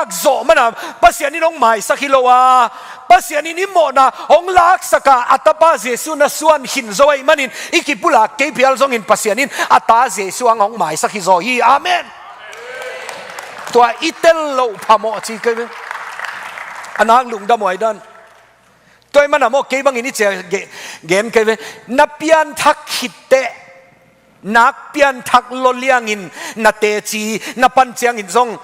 lak zo mana pasian ni nong mai sakhilowa pasian ni mo na ong lak saka atapa Jesu na suan hin zoi manin ikipula ke pial zong in pasianin ata Jesu ang ong mai sakhizo hi amen tua itel lo phamo chi ke anang lung da moi dan toy mana mo ke bang ini che gen ke na pian thak hitte nak pian thak lo liangin na te chi na pan chiang in zong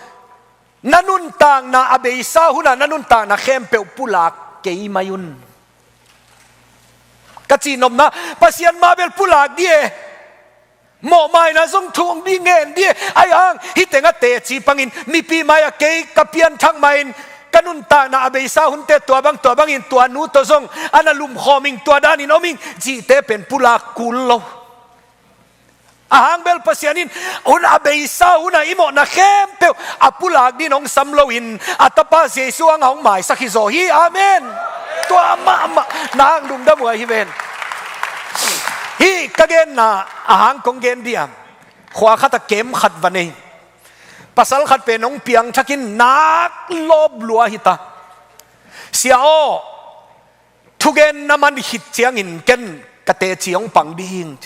nanun tang na abeisa huna nanun tang na khempe pulak ke mayun kachinom na pasian mabel pulak die mo mai na zong thung di ngen die ayang hitenga te chi pangin mi pi maya ke kapian thang main kanun tang na abeisa hunte tua bang in tua nu to zong analum khoming tua danin oming ji te pen pulak kullo ahang bel pasianin un abeisa una imo na khempe apulak din ong samloin atapa Jesu ang hong mai sakhizo hi amen to ama nang lum da mo hi ven hi kagen na ahang konggen dia khwa khata kem khat vanei pasal khat pe nong piang thakin nak lob lua hita siao thugen naman hit chiang in ken kate chiong pang ding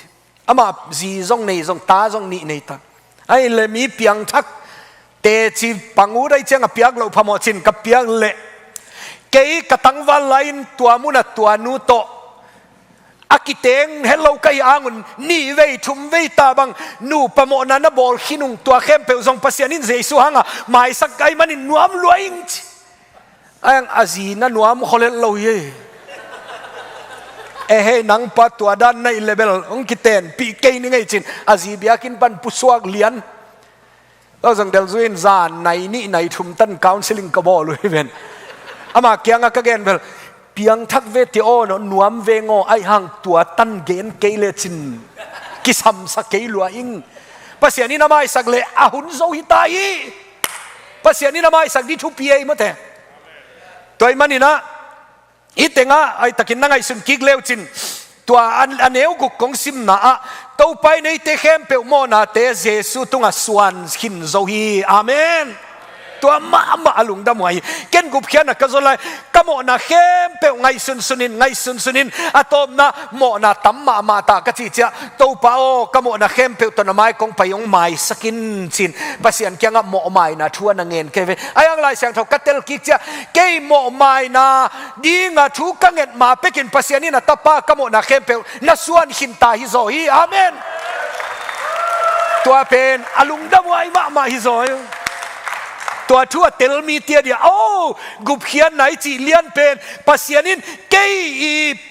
ama zi zong nei zong ta zong ni nei ta ai le mi piang thak te chi pangu dai chang a piak lo phamo chin ka piak le ke katang wal lain tua mu na tua nu to akiteng hello kai angun ni vei thum vei ta bang nu pamo na na bol khinung tua khem pe zong pasianin Jesu hanga mai sak kai manin nuam luaing ang azina nuam kholel lo ye ehe nang pa tua dan na level ong kiten pi ke ni ngai chin azibiakin pan pusuak lian lo jang del zuin zan nai ni nai thum tan counseling ka bol ven ama kyanga ka gen bel piang thak ve ti o no nuam ve ngo ai hang tua tan gen ke le chin kisam sa ke lua ing pasiani na mai sak le ahun zo hitai pasiani na mai sak di thu pi mo te toy manina itenga ay takin na ngay sun kigleo chin tua aneu guk kong sim na a to pai nei te khem pe mo na te Jesu tunga swan hin zo hi amen tua ma alung da moi ken Gupkhiatna ka zolai kamo na khem pe ngai sun sunin atom na mo na tamma ma ta ka chi cha to pa o kamo na khem pe to na mai kong payong mai sakin chin pasian kyanga mo mai na thua na ngen ke ayang lai sang tho katel ki cha ke mo mai na dinga thu ka nget ma pekin pasianin na tapa kamo na khem pe na suan hin ta hi zo hi amen tua pen alung da moi ma hi zo tua thua tel mi tia dia oh Gupkhiatna chi lian pen pasianin ke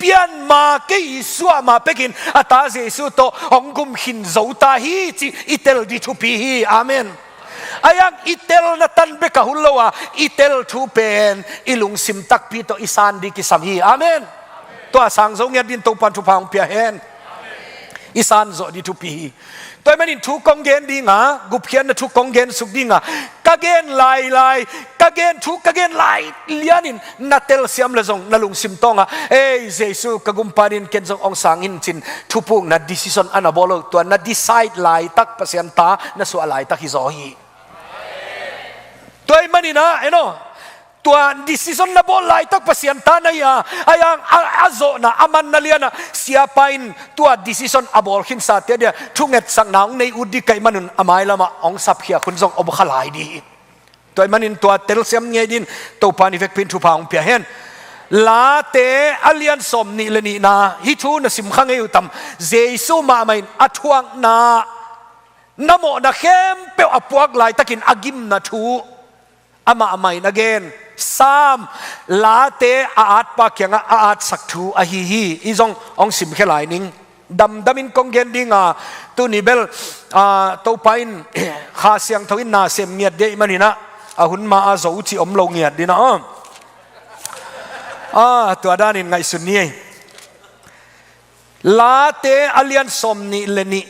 pian ma ke suwa ma pekin ata Jesu to ongum hin zo ta hi chi itel di thu pi hi amen ayang itel na tan be ka hulowa itel thu pen ilung sim tak pi to isan di kisam hi amen to sang zo nge din to pan thu phang pia hen isan zo di thu pi hi toy manin thu konggen dinga Gupkhiatna thu konggen suk dinga kagen lai kagen thu kagen lai lianin natel siam le zong nalung sim tonga ei Jesu kagumpanin ken zong ong sangin chin thupung na decision anabolo to na decide lai tak pasian ta na su alai tak hi zo hi toy manina tua decision na bol lai tak pasian ta na ya ayang azo na aman na liana siapain tua decision abol hin sa te dia thunget sang naung nei udi kai manun amai lama ong sap khia kun jong ob khalai di toy manin tua tel sem nge din to pani vek pin thu paung pia hen la te alian som ni le ni na hi thu na sim khang e utam Jesu ma main athuang na namo na khem pe apuak lai takin agim na thu ama amai again sam late aat pa kyanga aat saktu ahi izong ong sim khelai ning damin konggen dinga tu nibel to pain kha siang thoin na sem ngiat de manina ahun ma a zo chi om lo ngiat dina tu adanin ngai sunni late alian somni leni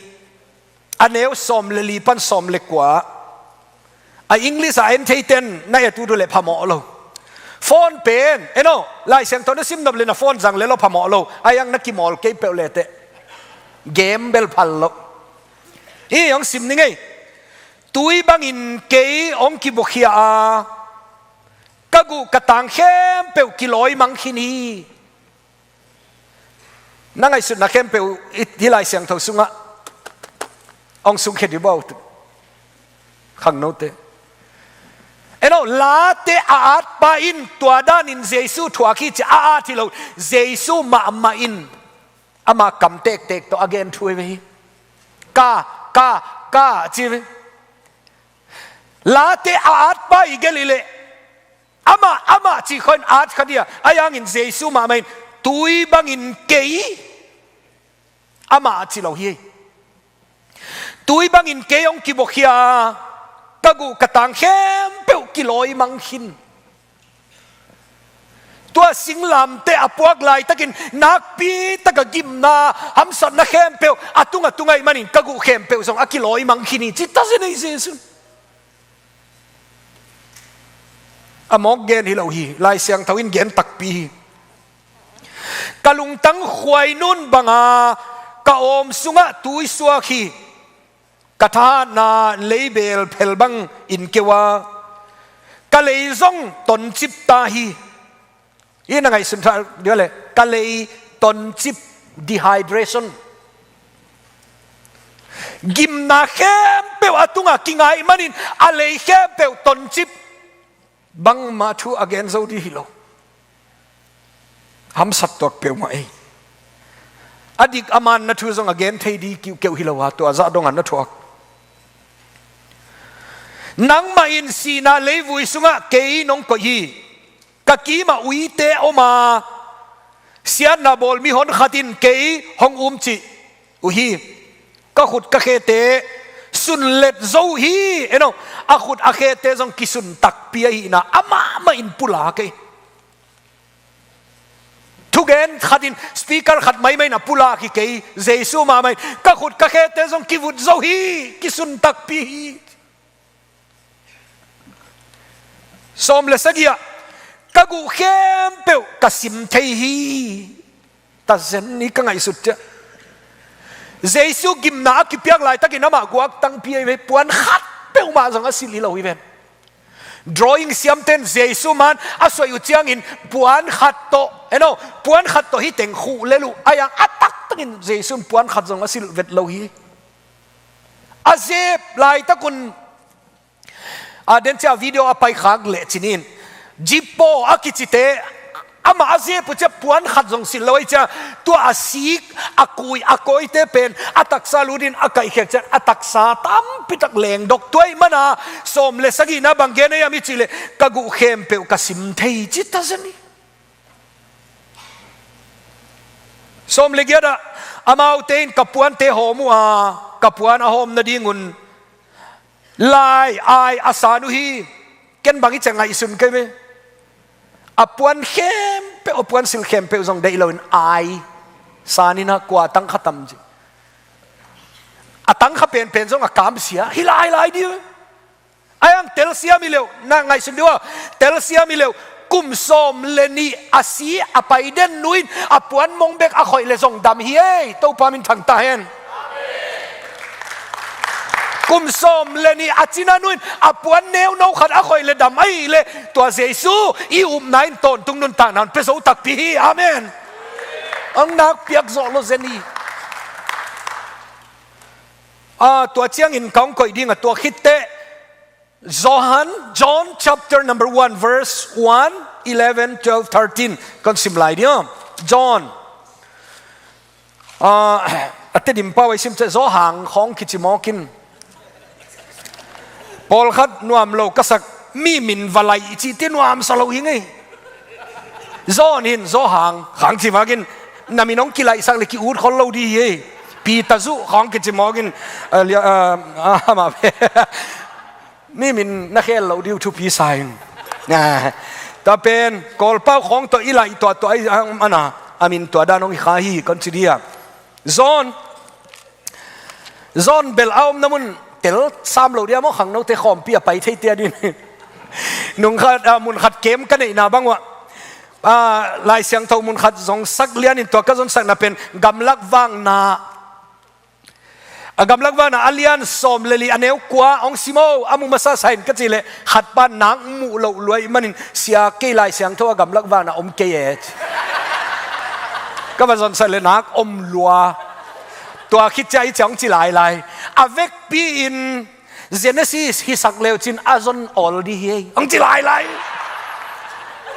aneu som leli pan som lekwa a English a enten na ya tu le phamo lo phone pen lai sang to na sim nob le na phone jang le lo phamo lo ayang na ki mol ke pe le te game bel phal lo i ong sim ni ngai tui bang in ke ong ki bokhia กะกูกะตังเข้มเปวกิโลยมังคินีนั่งไอ้สุดนักเข้มเปวที่ลายเสียงเท่าสุงะองสุงเขดิบ่าวขังโนเตเอ็นเอาลาเตอาดปาอินตัวด้านินเจสูถัวขี้จะอาที่เราเจสูมาอินอามากำเตกตัวอเกนช่วยไหมกาจีบลาเตอาดปาอีกเลย อามาจีคนอาจขดีอายังอินเจสุมาไม่ตุยบังอินเกยอามาจีเราเฮียตุยบังอินเกยองกิบกเฮียกะกูกะตังเข้มเปวกิโลยมังคินตัวสิงลำเตะปวกไหลตะกินนักปีตะกกิมนาหำสันนักเข้มเปวอตุงไงมันอินกะกูเข้มเปวส่งกิโลยมังคินีจิตตาเสนเจสุอมอกเกนฮิโลฮีลายเสียงทวินเกนตักปีกะลุงตั้งขวายนุ่นบังอากะอมสุงะตุยสัวขีกะทานาเลเบลเพลบังอินเกวากะเลยซงตนจิบตาฮียี่นังไงสุนทรเดี๋ยวเลยกะเลยตนจิบ dehydration กิมนาเข้มเปวอตุงะกิงไงมันอินอะไรเข้มเปวตนจิบบังมาทูอเกนโซดีฮิโลหำสัตตัวเปียวมาเองอดีตอามันนัทูซงอเกนเทดีกิวเกี่ยวฮิโลวาตัวจะดงอันนัทวกนังมาอินซีนาเลวุยสุงะเกยนงก็ยีกะกีมาอุยเตอมาเสียนาบอลมีหนขัดินเกยหงจิอุฮีก็ขุดกะเคเตสุนเล็ดโซฮีเอ็นอาขุดอาเคเตจงกิสุนตักเปียฮีนะอามาอินปุลาเกทุกเอ็นขัดินสปีกเกอร์ขัดไม่นะปุลาคิเกเจสูมาไม่ก็ขุดกะเคเตจงกิวุดโซฮีกิสุนตักเปียฮีสมเลสกี้กะกูเข้มเปวกะสิมเทฮีแต่เซนนี้ก็ไงสุดเจ้าเจสุกิมนากิเปียกไหลตะกินน้ำมากวักตั้งเปียไปปวนขัดเปวมาสังกัสิลิเราอีเวน drawing เสียมเต้นเจสุมันอาศัยอยู่เจียงอินปวนขัดโตเอ็นโอปวนขัดโตฮิเต็งคู่เลลูอายังอัตักตั้งอินเจสุปวนขัดสังกัสิลเวทเราฮีอาเจ็บไหลตะกุนเดนเจ้าวิดีโอไปขังเละจินินจิปโปอากิจิเตอามาอาเจ็บปุ๊บจะปวนขัดสังสิลเราไอ้เจ้าตัวอาศิกอากุยเตเป็นอาตักซาลูดินอาไก่เขกเจ้าอาตักซาตั้มปิตักแหลงดอกตัวไอ้มันสมเลสกีนะบางเกณฑ์ยังมิจิเลกะกุเข้มเปวกะสิมเทยจิตตาเซนีสมเลกีนะอามาเอาเตนกับปวนเตหอมัวกับปวนอาหอมนาดีงุนลายอายอาสานุฮีเกินบางทีจะไงสุนกันไหมอปวนเข้มเปอปวนสิลเข้มเปอจงได้เราเป็นอายสานินะกว่าตั้งขัดตั้มจีตั้งขัดเป็นจงกามเสียฮิลายดีอายังเตลเสียมิเลวนั่งไงสุนดีว่าเตลเสียมิเลวกุมสมเลนีอาศีอไปเดนนุยอปวนมงเบกอคอยเลจงดำเฮียตัวปามินทังตาเฮนกุมสมเลนีอาจินานุนอปวนเนวโนขัดอคอยเลดำไอเลตัวเจสูอีอุมนายตนตุงนุนตานันเปโซตักปีฮีอาเมนอังนักเปียกโซโลเซนีตัวเชียงอินกองคอยดิ้งตัวคิดเตJohn chapter number 1 verse 1 11 12 13กันสิมไลเดียม John อัตติมป้าไว้สิมจะโซหางของคิจิมอกินพอลขัดนวมโลกสักมีมินวลัยจีตินวมสโลหิงไงโซนินโซหางจิมากินนามิน้องกิไลสักเล็กอูดคนเราดีเย่ปีตาซุของกิจิมอกินมามีมินนักเขลเราดิวทุพีไซน์นะแต่เป็นกอลเป้าของตัวอีไลตัวไอ้อันน่ะอามินตัวด้านน้องอีขาฮีคอนซิเดียโซนเบลเอาน้ำมันเตลสามเหล่าเดียวมั่งขังน้องเตะขอมเปียไปเทียเตียดินุ่งขัดมุนขัดเกมกันไอ้นาบ้างวะลายเสียงเท่ามุนขัดสองสักเลียนตัวก็สนสักน่ะเป็นกำลักว่างนา agam lagwa na alian som leli aneu kwa ong simo amu masa sain kachile khatpan nang mu lo loi manin sia ke lai siang tho agam lagwa na om ke et ka bazon sale nak om lua tua khit chai chong chi lai lai avec pi in Genesis hi sak leo chin azon all di hi ong chi lai lai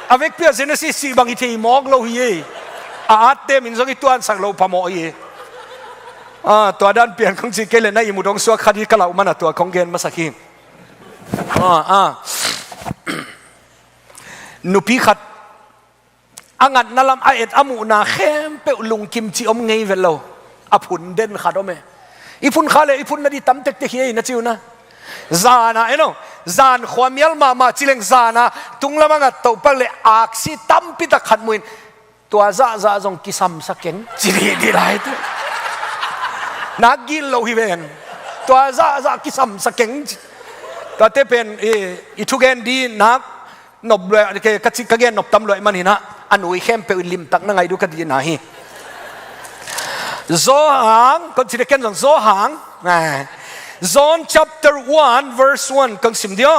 avec pi Genesis si bang ithei mok lo hi a te min zogi tuan sak lo pamo hiตัวด้านเปลี่ยนของจีเกเลนะอิมุดงสวกคดีกล่าวมันตัวของเกณฑ์มาสักทีนุปีขัดอังัดนั่ลำอาเอ็ดอามูนาเข้มเปลุงกิมจีอมเงยเวลโลอภุนเด่นขัดอมเออีพุนขาเลอีพุนนาดีตั้มเต็กเต็กเฮยนะจิวนะจานะเอ็นโจานขวามีลมาจิเลงจานะตุงละมังกัดตัวปักเลอักซิตั้มปิตะขัดมุนตัวจ่าจงกิซัมสักเก่งจีดีไรตัวนักกินโลหิเวนตัวจ่ากิซัมสักเก่งตัวเตเป็นอีทุกแกนดีนักนบเลยกัจจิกแกนนบตำรวจมันหินะอันนุยเข้มเปลิมตักนั่งไงดูคดีนะฮีโซหังคนที่เรียกกันโซหังJohn chapter 1 verse 1กังสิมเดียว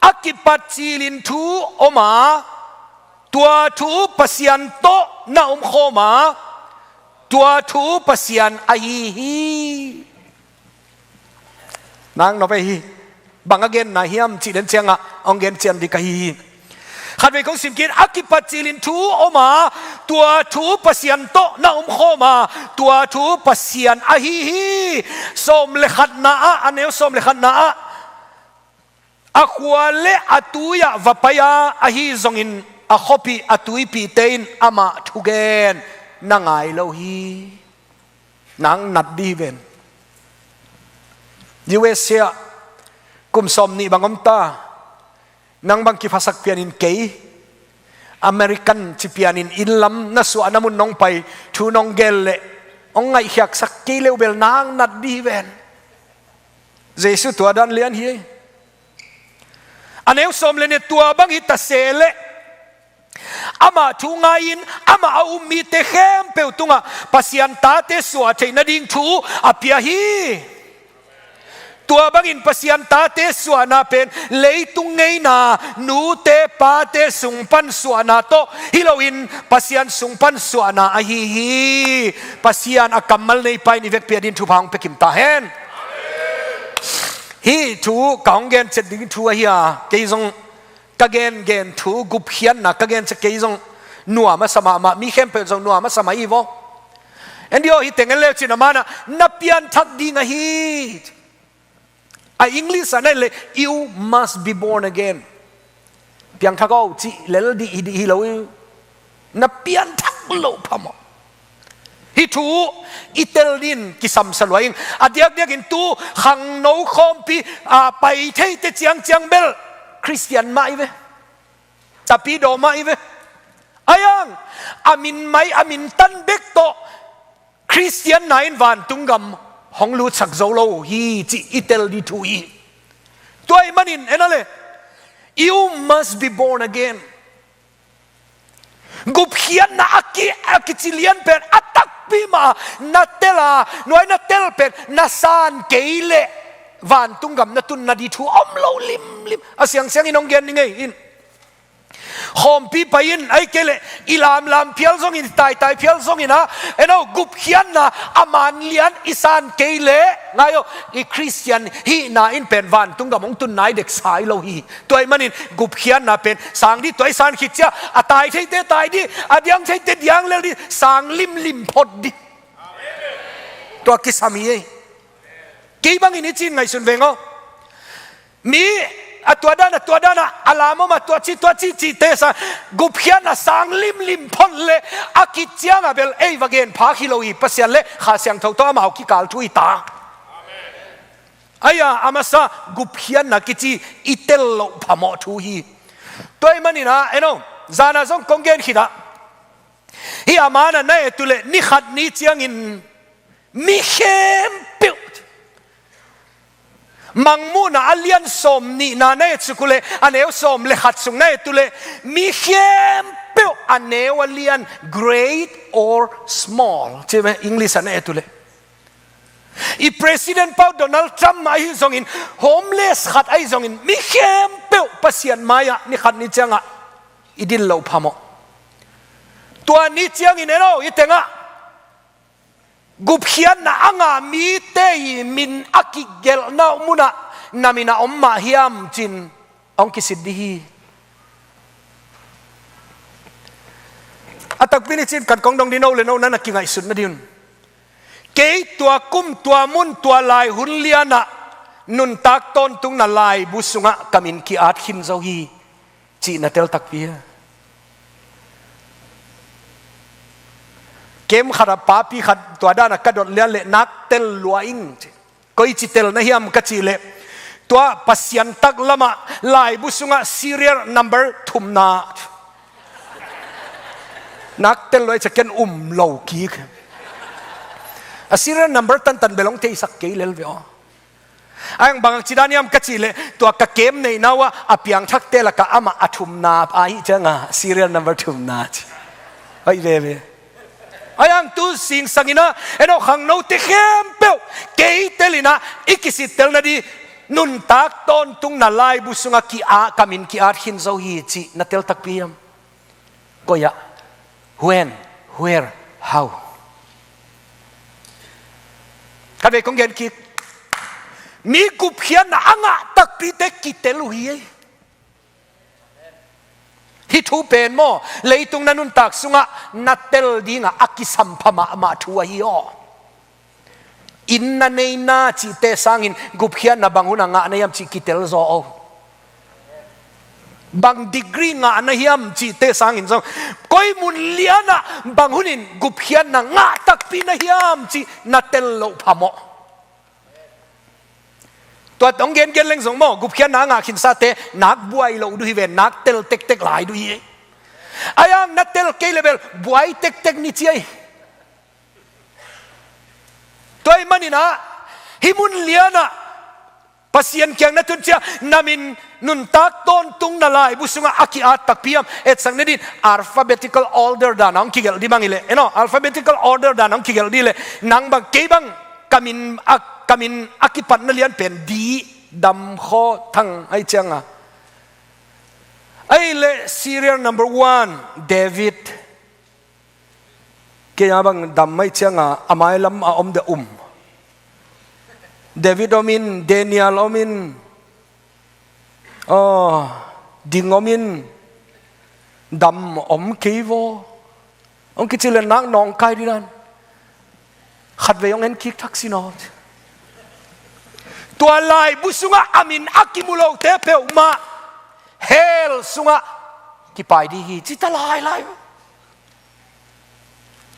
อากิปัจจิลินทูอมาตัวทูปัสยันโตนาอมโคมาตัวทูปัสยันไอฮีนางนบไปฮีบางเกนนาฮิมจีเดนเชียงอ่ะองเกนเชียนดิกาฮีขัดไปของสิมกินอากิปัจจิลินทูอมาตัวทูปัสยันโตนาอมโคมาตัวทูปัสยันไอฮีสมเลขัดนาอันเนวสมเลขัดนาอาควาเลอตุยะวะปยาอฮีซงอินอาขบีอตุยปีเตนอามาทุเกนนางไอโลฮีนางนัดดีเวนยูเอเซียกุมสมนีบางอมตานางบางกิภาษาเปียนินเกย์อเมริกันจิเปียนินอินลัมนัสวานามุนน้องไปทูน้องเกลเล่องไงอยากสักเกเลวเบลนางนัดดีเวนเจสุตัวดันเลียนฮีอันเอวสมเลนตัวบางฮิตาเซเลอามาทุงายินอามาเอามีเตเข้มเปลตุงะปัสยันตาเตสวะเทนดิงทูอภิยาฮีตัวบางอินปัสยันตาเตสวะนาเป็นเลยตุงไงนานูเตปาเตสุงปันสวะนาโตฮิโลอินปัสยันสุงปันสวะนาอฮีฮีปัสยันอากัมมัลในไปนิเวกเปียดินทุพังเปกิมตาเฮนฮีทูกางเกนเจ็ดดิงทูเฮียเกยซงกะเกนเกนทูกุบเขียนนะกะเกนจะเกยซงนัวมาสมามามีเข้มเป็นซงนัวมาสมาอีโวเอ็นเดียวฮีเต็งเล่จินามานะนับเปียนทักดีงะฮีอังกฤษอันนั้นเลย you must be born again เพียงทักเอาจีเลลดีฮีเรานับเปียนทักโลพามฮิทูอิตาลีนกิสัมสลวยอดีตกินตูขังโนคอมปีไปเทเตเจียงเบลคริสเตียนมาอีเวตาปีโดมาอีเวอายังอามินไม่อามินตันเบกโตคริสเตียนนายวันตุงกำฮองลูชักโซโลฮีจีอิตาลีทูอีตัวไอ้มันอินเอ็นอะไร you must be born again กุบเขียนนะอากิจิเลียนเป็นอัตตักปีมานัตเตลาหน่วยนัตเตลเป็นนัสานเกเลวันตุงกำนัตุนนาดีทูอมโลลิมอาเสียงอินองเกนนี่ไงอินหอมปีไปอินไอเกเลอิลามเพียลซงอินตายเพียลซงอินนะเอ็นเอากุบเขียนนะอามันเลียนอิสานเกเลไงโออีคริสเตียนฮีนาอินเป็นวันตุงกำมงตุนนายเด็กสายโลฮีตัวไอ้มันอินกุบเขียนนะเป็นสังดีตัวไอ้สานขิดเจ้าตายใช่เตตายดิยังใช่เตยังเลวดิสังลิมพดดิตัวกิสามีกี่บางอินจินไงสุนเวงอ๋อมีตัวด้านอาลามมาตัวจีเตสกุบเขียนสังลิมพดเลยอากิจยังเบลเอวเกนพาคิโลอีปัสยันเลยข้าเสียงเท่าตัวมาเอากิกาลทุยตาอายาอามาซากุบเขียนนักกิจอิเตลโลพามอทูฮีตัวไอ้มันนี่นะเอ็นโอจานาซงกงเกนขิดะฮีอามานะเนตุเลนิขัดนิจียงอินมิเข้มปิวมังมูนะอัลยันสมนี่นาเนตุกุเลอันเอวสมเลขัดสุงเนตุเลมิเข้มปิวอันเอวอัลยัน great or small ใช่ไหมอังกฤษอันเนตุเล i president Paul Donald Trump ai zong in homeless khat ai zong in mi khem pe pasian maya ni khat ni changa idil lo phamo tua ni chiang in ero itenga Gupkhiatna anga mi te min akigel na muna namina omma hiam chin ong kisidhi atak pini chin kan kong dong dino le no na kingai sun na din ke tua kum tua mun tua lai hun liana nun tak ton tung na lai busunga kamin ki at him zo hi chi na tel tak pia kem khara papi khat tua da na kadot lian le nak tel luaing koi chi tel na hiam ka chi le tua pasian tak lama lai busunga serial number thumna nak tel loi chaken lo ki a serial number tan belong te sak ke lel ve ang bang chidaniam ka chi le tua ka kem nei nawa apiang thak te la ka ama athumna ai changa serial number thumna ai ve ayang tu sing sangina eno khang no te khem pe ke telina ikisit tel na di nun tak ton tung na lai busunga ki a kamin ki at hin zo hi chi na tel tak piam koya when where how kave kong gen ki mi Gupkhiatna anga tak pi te ki tel hi hi thu pen mo leitung nanun tak sunga natel dinga akisam phama ma thua hi o inna nei na chi te sangin Gupkhiatna banguna nga na yam chi kitel zo o bang degree nga na yam chi te sangin zo koi mun liana bangunin Gupkhiatna nga tak pi na yam chi natel lo phamoตัวต้องเกณฑ์เล็งสงโมกุบเขียนนางาขินซาเตนักบวยเราดูฮิเวนนักเตลเต็กเต็กหลายดูฮีอายังนักเตลเกเลเบลบวยเต็กเต็กนี่เจียตัวมันนี่นะฮิมุนเลียนะภาษาเกียงนัทุนเชียนามินนุนตักต้นตุงนาลายบุษงะอากิอาตักพิมเอ็ดสังเนดิน alphabetical order ดานังคิเกลดีบังอิเลเนาะ alphabetical order ดานังคิเกลดีเลยนังบังเกบังกามินอากิปันนั่นเลียนเป็นดีดำโคทั้งไอ้เจ้าไอ้เล serial number 1 David เกี่ยบังดำไม่เจ้าอาไม่ลำอมเดDavidอมิน Daniel อมินดิงอมินดำอมคีโวองคิดเลยนักนองไกดีนั่นขัดเวงเห็นคิกทักซินอดตัวลายบุษงะอามินอากิมุโลเทเปอมาเฮลสุงะกิไปดีฮีจิตลาย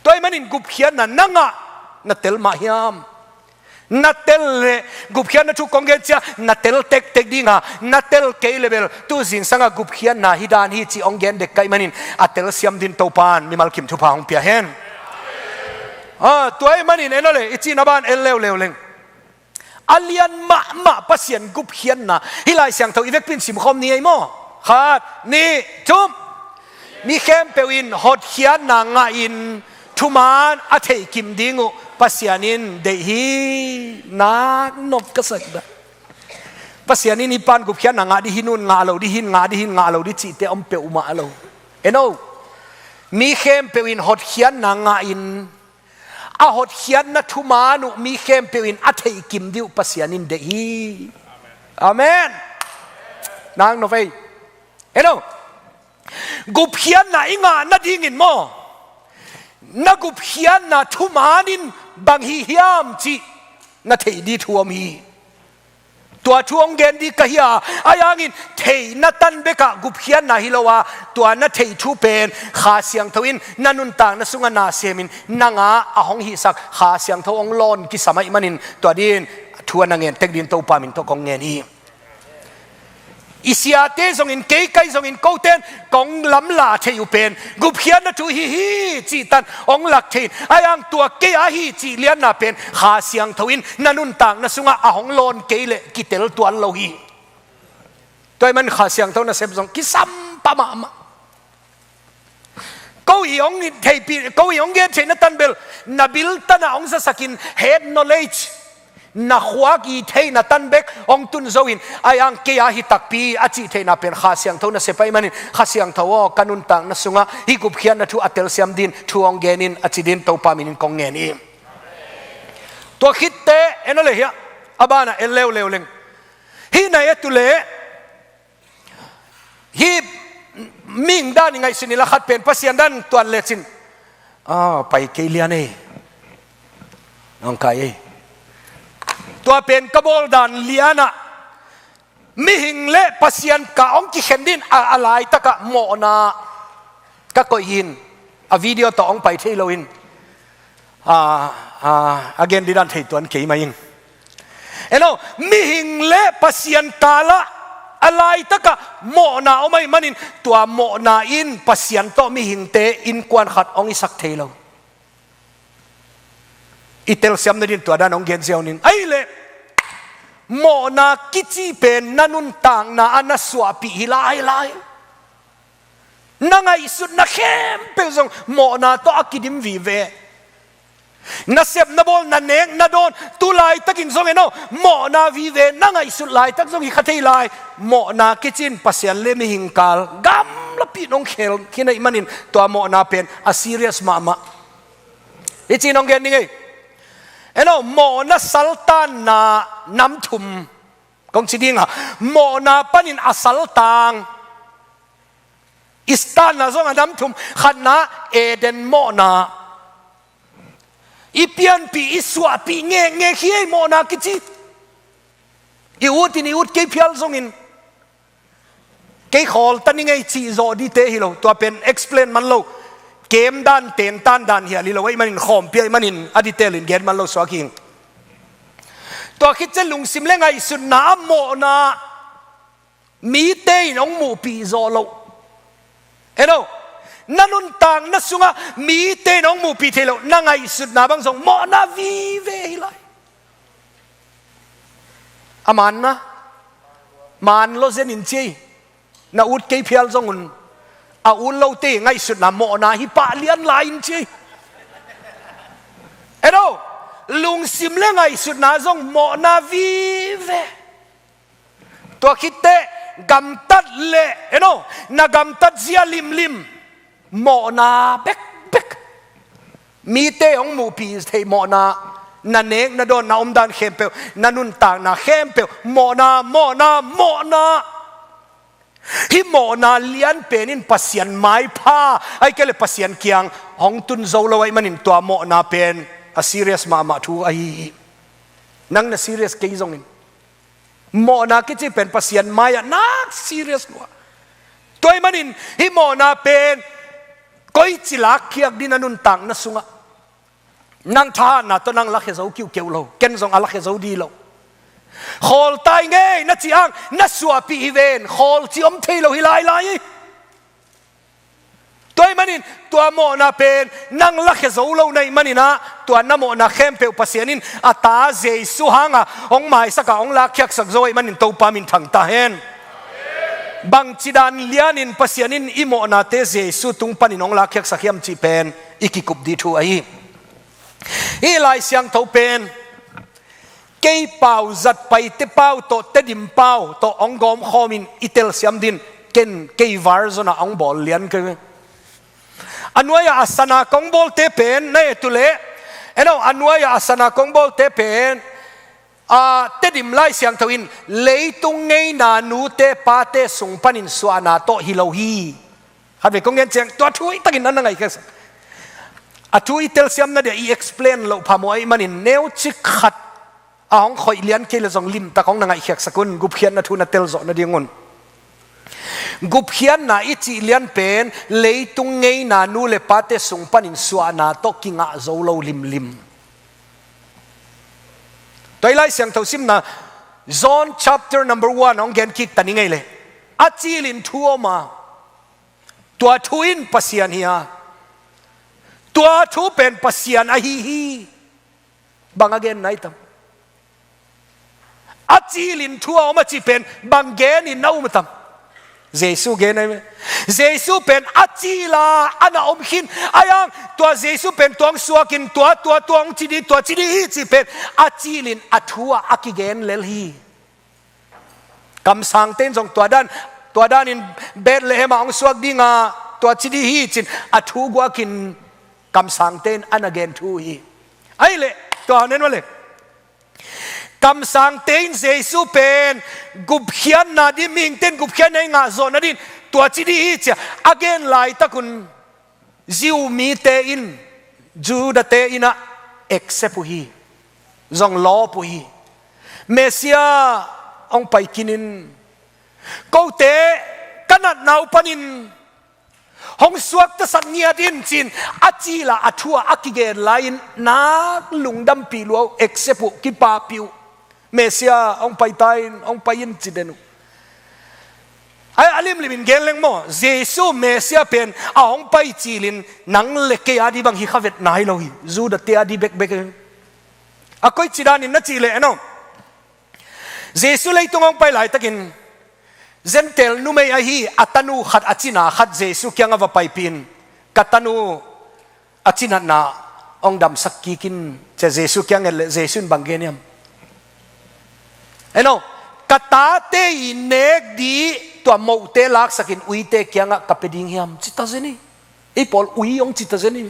ตัวมันอินกุบเขียนนั่นนังะนัตเตลมาฮิามนัตเตลเลกุบเขียนนั่นทุกคงเกจ้านัตเตลเต็กดีงานัตเตลเกลเบลตัวสินสังะกุบเขียนน่ะฮิดานฮีจีองเกนเด็กไก่มันอินอัตเตลเสียมดินโตปานมีมัลคิมทุพางเปียเฮนตัวมันอินเอ็นเลยอิจินาบานเอลเลวเล็งอเลียนมาปัสยันกุบเขียนนะฮิไลเสียงเท่าอีเวกปินสิมคมนี่ไอ้โม่ขาดนี่จุ๊บมีเข้มเปวินหดเขียนนางอินทุมานอาเทกิมดิงูปัสยันินเดฮีนักนบกษัตริย์ปัสยันินอีปานกุบเขียนนางดิฮินุนงาเราดิฮินงาเราดิจิเตอมเปอุมาเราเอ็นโอมีเข้มเปวินหดเขียนนางอินอาหดเขียนนัทุมานุมีเข้มเปวินอัฐิกิมดิวปัสยานินเดฮีอาเมนนางโนเฟยเอ็นโอกุบเขียนน่ะอิงานาดิ่งินโมนักกุบเขียนน่ะทุมานินบางฮิยามจีนาเทดีทัวมีตัวช่วงเกณฑ์ดีกะฮิอาอายังอินเทนัตันเบกะกุบเขียนน่ะฮิโลวาตัวนัเททูเป็นขาเสียงทวินนันุนต่างนัสุงนาเซมินนางาอาหงฮิสักขาเสียงทวงลอนกิสมัยมันินตัวดินทัวนางเงินเทกดินตัวปามินตัวกองเงินฮีอิสยาเตซงอินเกย์ไกซงอินโกเทนกองลำลาเทยูเป็นกุบเขียนนัทูฮีจีตันองหลักเทนอายังตัวเกย์อาฮีจีเลียนนาเป็นขาเสียงทวินนันุนต่างนัสุงอาหงลอนเกย์เลกิเตลตัวโลฮีตัวมันขาเสียงทวนัสเซบซงกิสัมปะมาก็ยองเทปีก็ยองเกย์เทนตันเบลนับิลตันองซาสกิน head knowledge na khwagi theina tan bek ong tun zoin ayang ke a hi takpi achi theina pen kha siang tho na sepai manin kha siang tho kanun tang na sunga hi Gupkhiatna thu atel siam din thu ong genin achi din to pa minin kong ngeni to khitte enole hia abana eleu leng hi na etule hi ming dan ngai sinila khat pen pasian dan tuan lechin pai ke liane ong kaiตัวเป็นกบลดันเลียนะมิหิงเละปัสยันกะองกิเข็นดินอะไรตะกะโมนาก็ก็ยินวิดีโอต่อองไปที่เราอินagain ดิดันที่ตัวนั้นเกี่ยมายิงเนาะมิหิงเละปัสยันกาละอะไรตะกะโมนาเอาไม่มันินตัวโมนาอินปัสยันต่อมิหิงเตอินกวนขัดองอิสักเทเราอีเตลเซียมนั่นดินตัวด้านองเกนเซียวนินไอ้เล่โมนากิจิเป็นนันุนต่างนาอันนัสวาปีฮิลายลายนั่งไอ้สุดนักเข้มเป็นทรงโมนาตัวอักิดิมวีเวนัสเซบนับอลนันเนงนัดโดนตุลายตะกินทรงเนาะโมนาวีเวนั่งไอ้สุดลายตะทรงฮิคาเทลายโมนากิจินปัสยันเลมิหิงกาลกัมละปีน้องเขลที่ไหนมันินตัวโมนาเป็นอัสซีเรียสมาอีจีน้องเกนนี่ไงเนาะโมนาสัลตานนาน้ำทุ่มกงสิดิงะโมนาปนินอัสัลตางอิสตานนาซงน้ำทุ่มขันนาเอเดนโมนาอีเปียนปีอิสวาปีเงเขี้ยโมนากิจิอีอุดนี่อุดเกี่ยพิลซงอินเกี่ยขอลตันนี่ไงจีโซดีเตฮิโลตัวเป็น explain มันโลเกมด้านเต็นต้านด้านเฮียลิโลไว้มันขอมเปียมันอินอดีเตลินเกนมันโลสวากิงตัวคิดจะลุงซิมเล่งไงสุดน้ำโมนามีเตยน้องหมูปีโซโลเห็นไหมนั่นนุ่นต่างนั่นสุงะมีเตยน้องหมูปีเทโลนั่งไงสุดน้ำบางสงโมนาวีเวฮิไลอามันนะมันโลเซนินจีน่าอุดเกี่ยพิลซงอุนอุลโลเตไงสุดน้ำโมนาฮิปะเลียนไลน์จีเห็นไหมลุงซิมเล่ไงสุดน้าจงโมนาวีเวตัวคิดเตะกัมตัดเละเห็นไหมนักกัมตัดเสียลิมโมนาเบกมีเตะของหมูปีเทโมนานั่นเองนั่นโดนน้าอมดานเข้มเปลวนั่นนุ่นต่างน้าเข้มเปลวโมนาฮิโมนาเลียนเป็นอินปัสยันไม้ผ้าไอ้แกเลยปัสยันเกียงห้องตุนโซลไว้มันอินตัวโมนาเป็นa serious mama tu ai nang na serious ke zong in mo na ke chi pen pasien maya nak serious lo toy manin hi mo na pen koi chilak khiak din anun tang na sunga nang tha na to nang lakhe zo kiu keu lo ken zong alakhe zo di lo khol tai nge na chi ang na suwa pi ven khol chi om thei lo hi laiตัวมันินตัวโมนาเป็นนั่งลักเจ้าเราในมันินะตัวน้ำโมนาเข้มเปลวภาษานินอัตาเจสุหังอ่ะองหมายสักองลักยักสักโจยมันินตัวปามินทังตาเห็นบางจิดานเลียนินภาษานินอิโมนาเตเจสุตุงปานินองลักยักสักยามจีเป็นอีกิกุบดีทูไออีลายเสียงตัวเป็นเกี่ยเป่าจัดไปเตเป่าโตเตดิมเป่าโตองกอมข้อมินอิเตลเสียมดินเกี่ยวาร์ซนะองบอลเลียนกันอันว่าอาสนะกงบอลเตเป็นในตุเลเอ็นอันว่าอาสนะกงบอลเตเป็นเตดิมไล่เสียงทวินเลยตุงไงนานูเตปาเตสุงปันินสวานาโตฮิโลฮีฮัดไปกงเงินเสียงตัวช่วยตะกินนั่นไงกันช่วยเตลเซียมนั่นเดี๋ยวอีเอ็กซ์เพลนเราพามวยมันอินเนวชิขัดของคอยเลี้ยนเกลือสองลิมตะของนางไอเขียกสกุลกุบเขียนนาทูนาเตลโซนาเดียงุนกุบเขียนนาอิจิเลียนเป็นเลยตุงไงนานูเลปาเตสุงปันินสวานาโตกิงะโซโลลิมตัวไล่เสียงเท่าซิมนะ John chapter number 1องเกนคิดตันยังไงเลยอาจิลินทัวมาตัวทุอินปัสยันเฮียตัวทุเป็นปัสยันอะฮีบางเกนไหนตั้มอาจิลินทัวมาจีเป็นบางเกนอินน้าอุมตั้ม Jesu gen ai Jesu pen achila ana omhin ayang tua Jesu pen tuang suakin tua tuang chidi hi chi pen achilin athua akigen lelhi kam sang ten jong tua dan in Bethlehem ang suak dinga tua chidi hi chin athu gwakin kam sang ten anagen thu hi ai le tua nen wale kam sang ten Jesu pen Gupkhiatna di ming ten Gupkhiatna nga zo na din tua chi di cha again lai takun Zomi te in Juda te ina accept hi zong law pu hi Mesia ong pai kinin ko te kanat nau panin hong suak ta sat nia din chin achila athua akigen lain nak lungdam piluo accept ki pa piu Mesia ong paitain ong payin chidenu ay alim limin geleng mo Jesu Mesia pen ong pai chilin nang leke adi bang hi khavet nai lo hi Juda te adi bek akoi chidanin na chile ano Jesu leitung ong pai lai takin zentel numei a hi atanu khat achina khat Jesu kyang ava pai pin katanu achina na ong dam sakki kin che Jesu kyang el Jesu bangeniam ano katate inek di tua mo te lak sakin uite kyanga kapeding hiam chita zeni e pol uiong chita zeni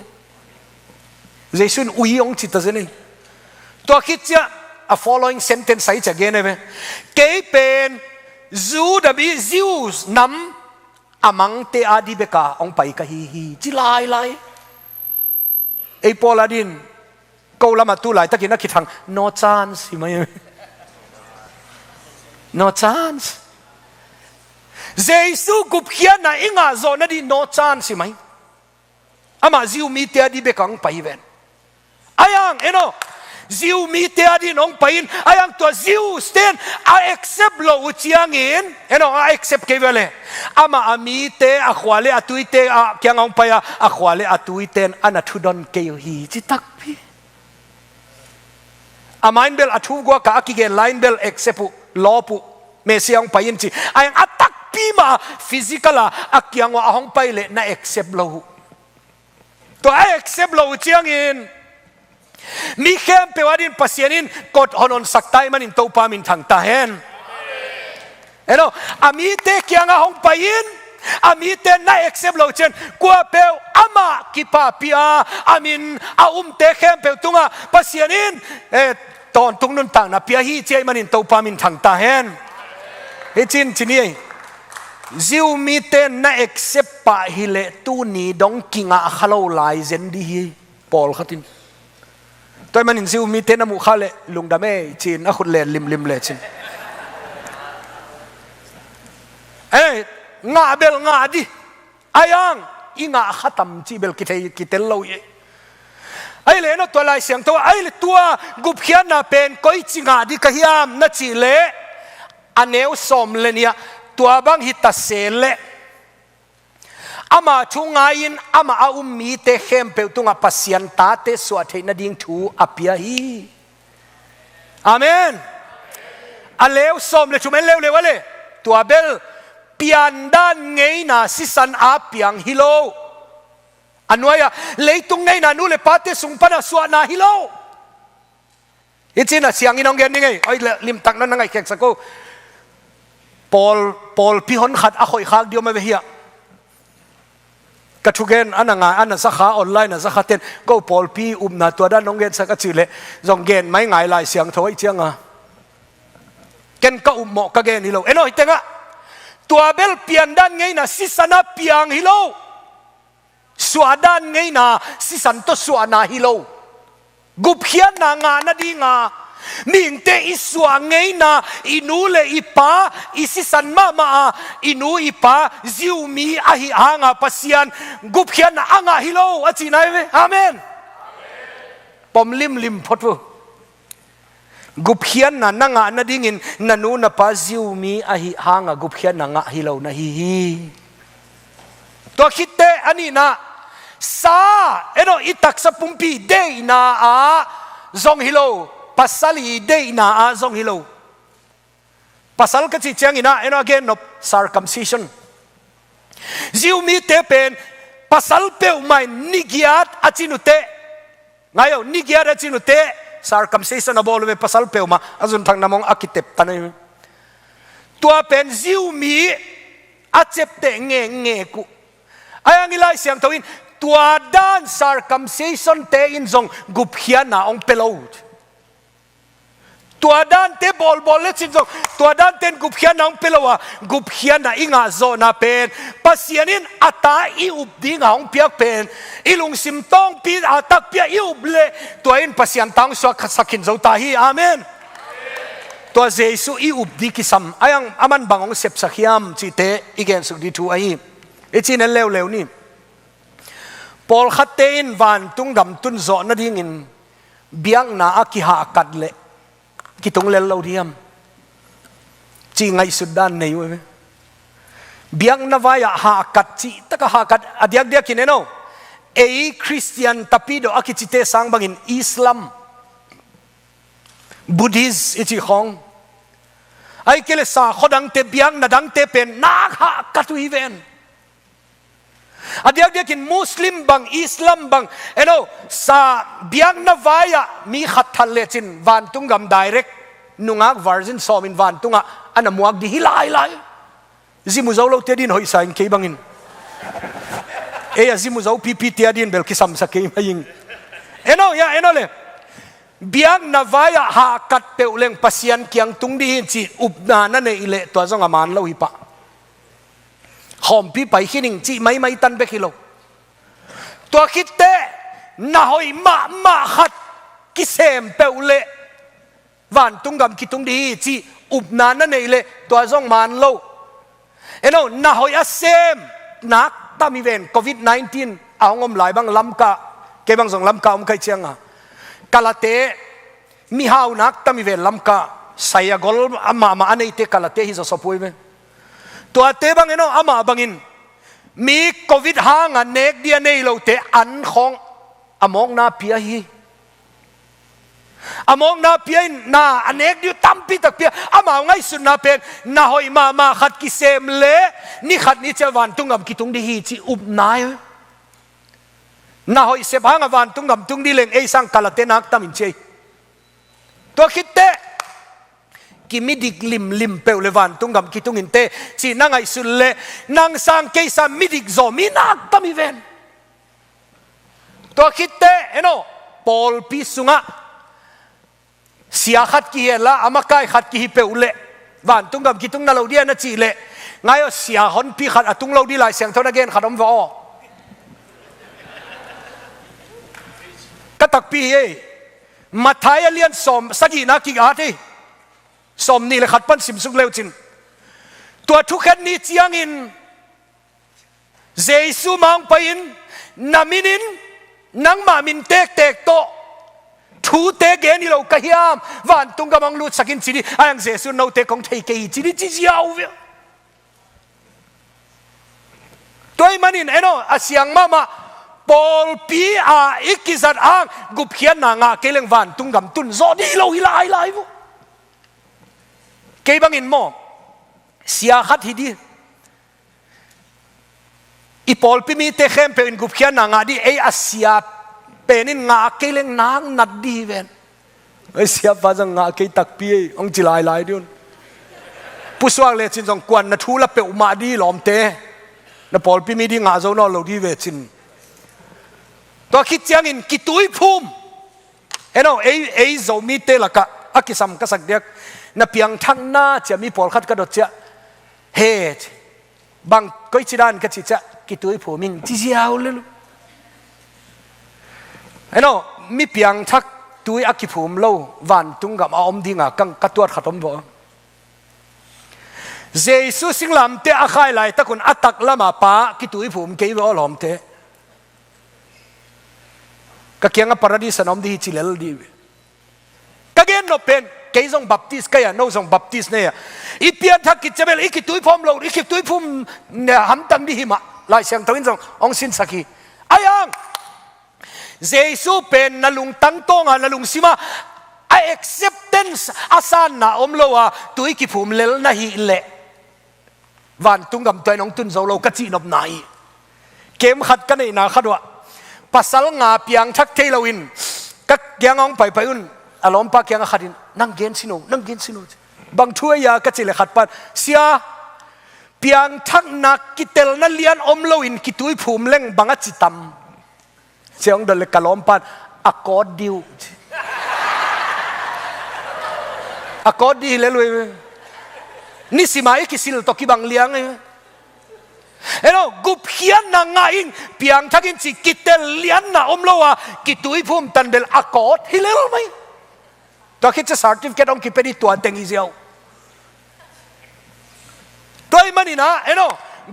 Jesun uiong chita zeni to kitya a following sentence sai again eve ke pen zu da bi zeus nam amang te adi beka ong pai ka hi chi lai e pol adin ko lama tu lai takina kithang no chance hi mai no chance Jesu Gupkhiatna inga zo na di no chance mai ama Zomi te adi bekang paiven ayang Zomi te adi nong pain ayang to Zeus ten I accept lo uchiangin I accept kevele ama amite akhwale atuite kyang ong paya akhwale atuiten anathudon kehi chitakpi amain bel athu gwa ka akigen line bel accept lopu Mesiang payin chi ayang atak pima physicala akyang wa ahong paile na accept lo to I accept lo chiang in mi khem pewadin pasienin kot honon saktai manin to pa min thang ta hen amite kyang ahong payin amite na accept lo chen kwa pe ama kipa pia amin te khem pe tunga pasienin ton tung nun tang na pia hi chei manin to pa min thang ta hen chin chini Zomi te na accept pa hile tu ni dong kinga khalo lai zen di hi pol khatin toy manin Zomi te na mu khale lungdame chin a khut le lim le chin nga bel nga di ayang inga khatam chi bel kitel lo ye ai le no to lai siang to ai le tua Gupkhiatna pen koi chinga di ka hiam na chi le aneu som le nia tua bang hitasele ama thungain ama mi te khempe tunga pasian tate swathe na ding thu apia hi amen aleu som le chumen le wale tua bel pian dan ngei na sisan apiang hilo anuaya leitung ngei na nu le pate sungpana swa na hilo ichina siang inong gen ngai oi lim tak na ngai kek sako Paul pihon khat a khoi khak dio ma behia kathugen ananga ana sakha online na sakhaten go Paul pi umna to da nonggen saka chile jonggen mai ngai lai siang thoi chianga ken ka ummo ka gen hilo itenga tua bel pian dan ngei na sisana piang hilo suadan ngei na sisan to suana hilo Gupkhiatna nga na di nga mingte iswa ngei na inule ipa isisan mama inu ipa Zomi ahi anga pasian Gupkhiatna anga hilo achinai amen pom lim photu Gupkhiatna nanga na dingin nanu na pa Zomi ahi hanga Gupkhiatna nga hilo na hi to khitte ani na sa itak sa pumpi day na zong hilo pasali day na zong hilo pasal ka chi chiang ina again of circumcision Zomi te pen pasal pe umay nigiat achinute ngayo nigiat achinute circumcision abolo me pasal pe uma azun thang namong akitep tanay tua pen Zomi accepte nge ku ayang ilay siyang tawin tua dan circumcision te in zong Gupkhiatna ong pelod tua dan te bol le chin zong tua dan ten Gupkhiatna ong pelowa Gupkhiatna inga zo na pen pasianin ata i ubdi nga ong piak pen ilung simtong pi atak pia i uble tua in pasian tang so sakin zo tahi amen tua Jesu i ubdi kisam ayang aman bangong sep sakhiam chi te igen suk di thu ai ichin lew ni Paul khatein Vantung Gam Tun zo na ding in biang na akiha kadle kitong lelaw diam chi ngai sudan nei we biang na vaya ha kat chi taka ha kat adiak dia kineno Christian tapido akichite sang bangin Islam Buddhist ichi khong ai kele sa khodang te biang na dang te pen na ha katu even adiak dia kin Muslim bang Islam bang sa biang na vaya mi khathal chin Vantung Gam direct nungak version somin Vantunga anamuag di hilay zimuzaw lo te din hoy sa kay bangin zimuzaw PPT din bel kisam sa kay maying le biang na vaya ha kat peuleng pasian kiang tung di hin chi upna na ne ile to zong aman lo hi pa Hompi pai hining chi mai tan be kilo tua kitte na hoi ma khat kisem peule Vantung Gam kitung di chi upna na nei le tua zong man lo na hoi asem nak tami ven COVID-19 ahongom lai bang lamka ke bang zong lamka kai chianga kalate mi hau nak tami ven lamka saya gol ama anei te kalate hi zo sopui me tua te bang ama bangin mi COVID hanga nek dia nei lo te an khong among na pia hi among na pia na anek diu tampi tak pia ama ngai sun na pen na hoi ma khat ki sem le ni khat ni che Vantung Gam kitung di hi chi up nai na hoi se banga Vantung Gam tung di leng sang kalate nak tamin che to khitte kimidik lim peule Vantung Gam kitung inte chi nangai sulle nang sang keisa midik zomi nak tami ven to khitte Paul pisunga sia khat ki hela amakai khat ki peule Vantung Gam kitung na lo dia na chi le ngayo sia hon pi khat atung lo di lai siang thona gen khatom vo katak pi mathai alian som sagi na ki ati som ni le khat pan sim sung leu chin tua thu khat ni chiang in Jesu mang pain naminin nang ma min tek to thu te gen ni lo ka hiam Vantung Gam ang lut sakin chini ayang Jesu no te kong thei ke chini chi jiao ve toy manin asiang mama Paul pi ikizat ang Gupkhiatna nga keleng Vantung Gam Tun zo di lo hilai lai vu kay bangin mo siya khat hidi i Paul pi mi te khem pe in Gupkhiatna nga di asia penin nga keleng nang nat di ven siya pa jang nga ke tak pi ong chilai lai diun puswang le chin jong kwan na thula pe uma di lom te na Paul pi mi di nga zo no lo di ve chin to khit chiang in kitui phum Zomi te laka akisam kasak dek na piang thang na chami Paul khat ka dot cha he bang koi chidan ka chi cha kitui phumin chi jiao le mi piang thak tui akiphum lo Vantung Gam om dinga kang katuat khatom bo Jesu singlam te akhai lai takun atak lama pa kitui phum ke bo lom te ka kyanga paradise nom di chilel di ka gen no pen ke zong baptist kaya no zong baptist ne i pian thak ki chabel i kitui phom lo i kitui phum ham tam di hima lai siang tawin zong ong sin saki ayang Jesu pen nalung tangtonga nalung sima acceptance asan na omlowa tui ki phum lel na hi le วันตุงกำตัวน้องตุนโซโลกจีนบไหนเกมขัดกันในนาขัดวะภาษาลงาเปียงทักเทลวินกักยังองไปอุ่นอารมณ์ปากยังขัดินนั่งเกนสิโนนั่งเกนสิโนบางช่วยยากระจิเลขัดปันเสียเปียงทักนักกิเตลนั่นเลียนอมโลวินกิตุยภูมิเล่งบางจิตัมเสียงเดลกะล้อมปันอากอดดิวอากอดดีเลยลุยนี่สิมาอีกสิลตกิบังเลียงไงเอ้ากุบเขียนนางไงเปียงทักินสิกิเตลเลียนนะอมโลวะกิตุยภูมิตันเบลอากอดฮิเลลไหมตัวคิดจะสาร์ติฟิเคตองกิเป็นตัวเต็งอีเซียวตัวมันนี่นะเอ้า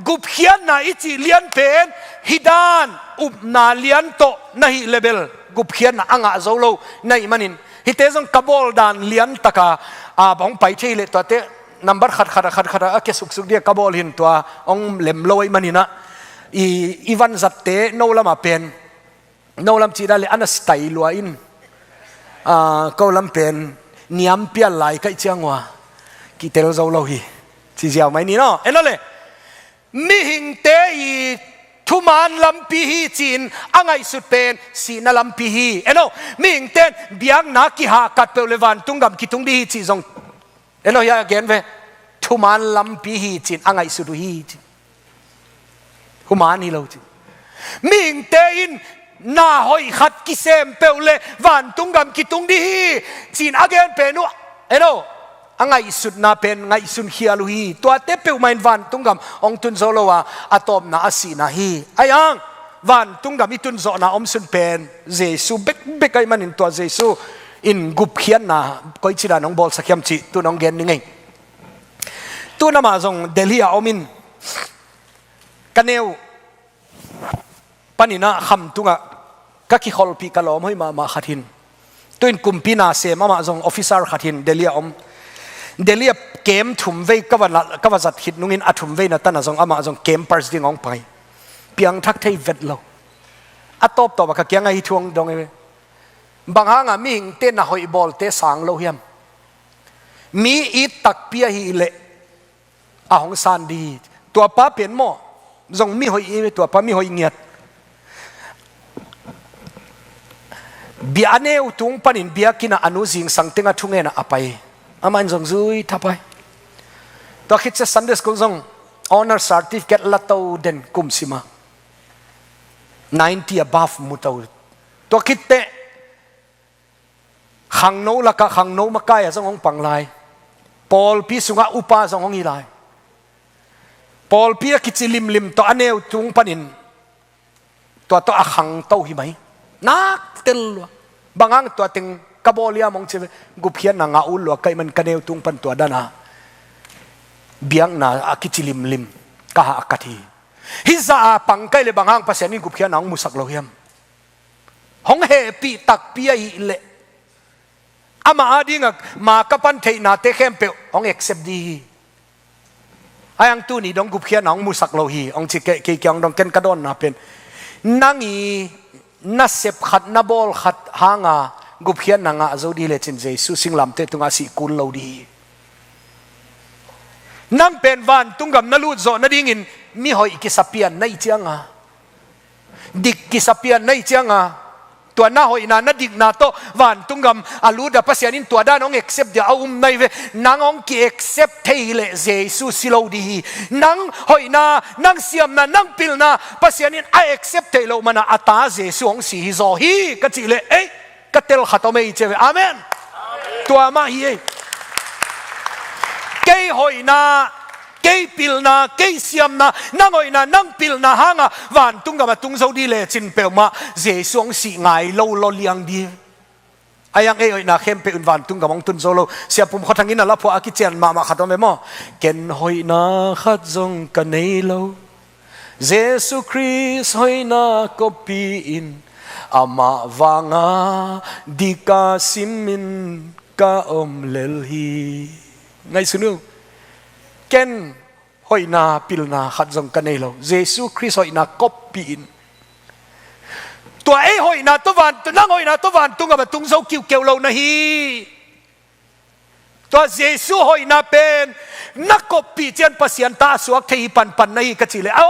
กุบเขียนนะอิจิเลียนเป็นฮิดานอุบนาเลียนโตนะฮิเลเบลกุบเขียนนะอ่างอาโซโลในมันนี่ฮิเตซงกบอลดานเลียนตะกาบองไปเทเลตัวเตนัมเบอร์ขัดแค่สุกเดียกบอลหินตัวองเล็มลอยมันนี่นะอีวันจัดเตโนลามาเป็นโนลามจีดาเลอันสไตล์ลัวอินก็ลำเป็นนิยมเปียลายก็เชียงว่ากิเตลโซโลฮีที่เจ้าไม่นี่เนาะเอ็นนั่นเลยมิหิงเตยทุมานลำปีฮีจีนอ่างไอสุดเป็นสีนลำปีฮีเอ็นโนมิหิงเตนเบียงนักกิหากัดเปลเลวันตุงกำกิตุงดีจีซงเอ็นโนยาเกนเวทุมานลำปีฮีจีนอ่างไอสุดฮีจีทุมานนี่เราจีมิหิงเตอินน่าหอยขัดกิเซมเปลเลวันตุงกำกิตุงดีจีนอาเกนเป็นนู่เอ็นโนอ่างไอสุดน่าเป็นไงสุนเขียลุฮีตัวเตเปลไม่วันตุงกำองตุนโซโลวะอะตอมน่าอาศีนาฮีไอ้ยังวันตุงกำอิตุนโซน่าอมสุนเป็นเจสุเบกไอมันอินตัวเจสุอินกุบเขียนน่ะก็อิจฉาน้องบอลสักยามจีตัวน้องเกนนี่ไงตัวน้ำมาจงเดลียอมินกันเนวปันนี่นะคำตุงะก็คิดขอลปีกะลอมให้มาขัดหินตัวอินกุมปีนาเซมาจงออฟฟิเซอร์ขัดหินเดลียอมเดลียเกมทุ่มเวกกวาจัดหิดนุ่งินอัทุ่มเวนัตันจงจงเกมพาร์สดิ้งองไปเพียงทักเทยเวดเราอัตบมาขะเกียงไอทวงดงไอบางครั้งมีหิงเต้นหอยบอลเตะสางโลหิมมีอีตักเปียฮีเละหงสันดีตัวป้าเปลี่ยนหม้อจงมีหอยตัวป้ามีหอยเงียดเบียเนวตุงปนินเบียกินอนุสิงสังเตงทุ่งเงินอภัยอามันจงซุยทับไปตัวคิดจะสันเดสกุลจง honor certificate ละตัวเด่นกุมสิมา90 above มุตาวตัวคิดเตะขังโนละกะขังโนมาใกล้จงองปังลายปอลพีสุงะอุปาจงองอีลายปอลพีคิดจิลิมตัวอเนวตุงปนินตัวขังเต้าหิไหมนักเตลวบางครั้งตัวเต็งกบอลียมองเชฟกุบเขียนนางอุลวะใครมันกันเนวตุงปันตัวด้านาเบียงนาอากิจิลิมกะหากะทีฮิซาปังใกล้เลยบางครั้งภาษานี้กุบเขียนนางมุสักโลเฮียมหงเฮปีตักปียอิเลอามาดีงักมากับปันเทนาเตเข้มเปอง accept ดีไอ้ยังตัวนี้ดองกุบเขียนนางมุสักโลฮีองจิเกยองดองเกนกระดอนนาเป็นนางอีนัสเซบขัดนับบอลขัดหางากุบเขียนนางอาโจดีเลจินเจสุสิงลำเตตุงอาศิกุลโลดีนั่งเป็นวันตุงกับนลูดโซนดิ่งินมีหอยกิสเปียนในเจียงาดิกกิสเปียนในเจียงาตัวน่าหอยนาดิกนาโตวันตุงกับอาลูดาพัสยานินตัวด้านองเอ็กเซปเดียเอาในเวนางองกิเอ็กเซปเทเลเจสุสิโลดีนางหอยนานางเสียมนานางปิลนาพัสยานินไอเอ็กเซปเทโลมันอาตาเจสุองสีฮิโซฮีกัจจิเลเอ้กัตเตลขัดเอาไม่เจเวอาเมนตัวมาฮีเกยหอยนาเกยปิลนาเกยเสียมนานั่งหอยนานั่งปิลนาหางวันตุงกับตุงโซดีเลจินเปลมาเจสวงสีไงโลโลเลียงดีไอ้ยังหอยนาเข้มเปลวันตุงกับมองตุนโซโลเสียปุ่มเขาทางนี้นะแล้วพออากิเจียนมาขัดเอาไม่มอเกนหอยนาขัดจงกันในโลเยซูคริสต์หอยนาก็ปีอินอามาวังาดิกาซิมินกาอมเลลฮีไงสุนุเกนหอยนาปิลนาขัดจงกันในเราเยซูคริสต์หอยนากบปีนตัวหอยนาตัววันตัวนั่งหอยนาตัววันตุงกับตุงโซคิวเกลเรานะฮี ตัวเยซูหอยนาเป็นนักกบปีเจนปัสยันตาสวกเทยปันในกระจิเลโอ้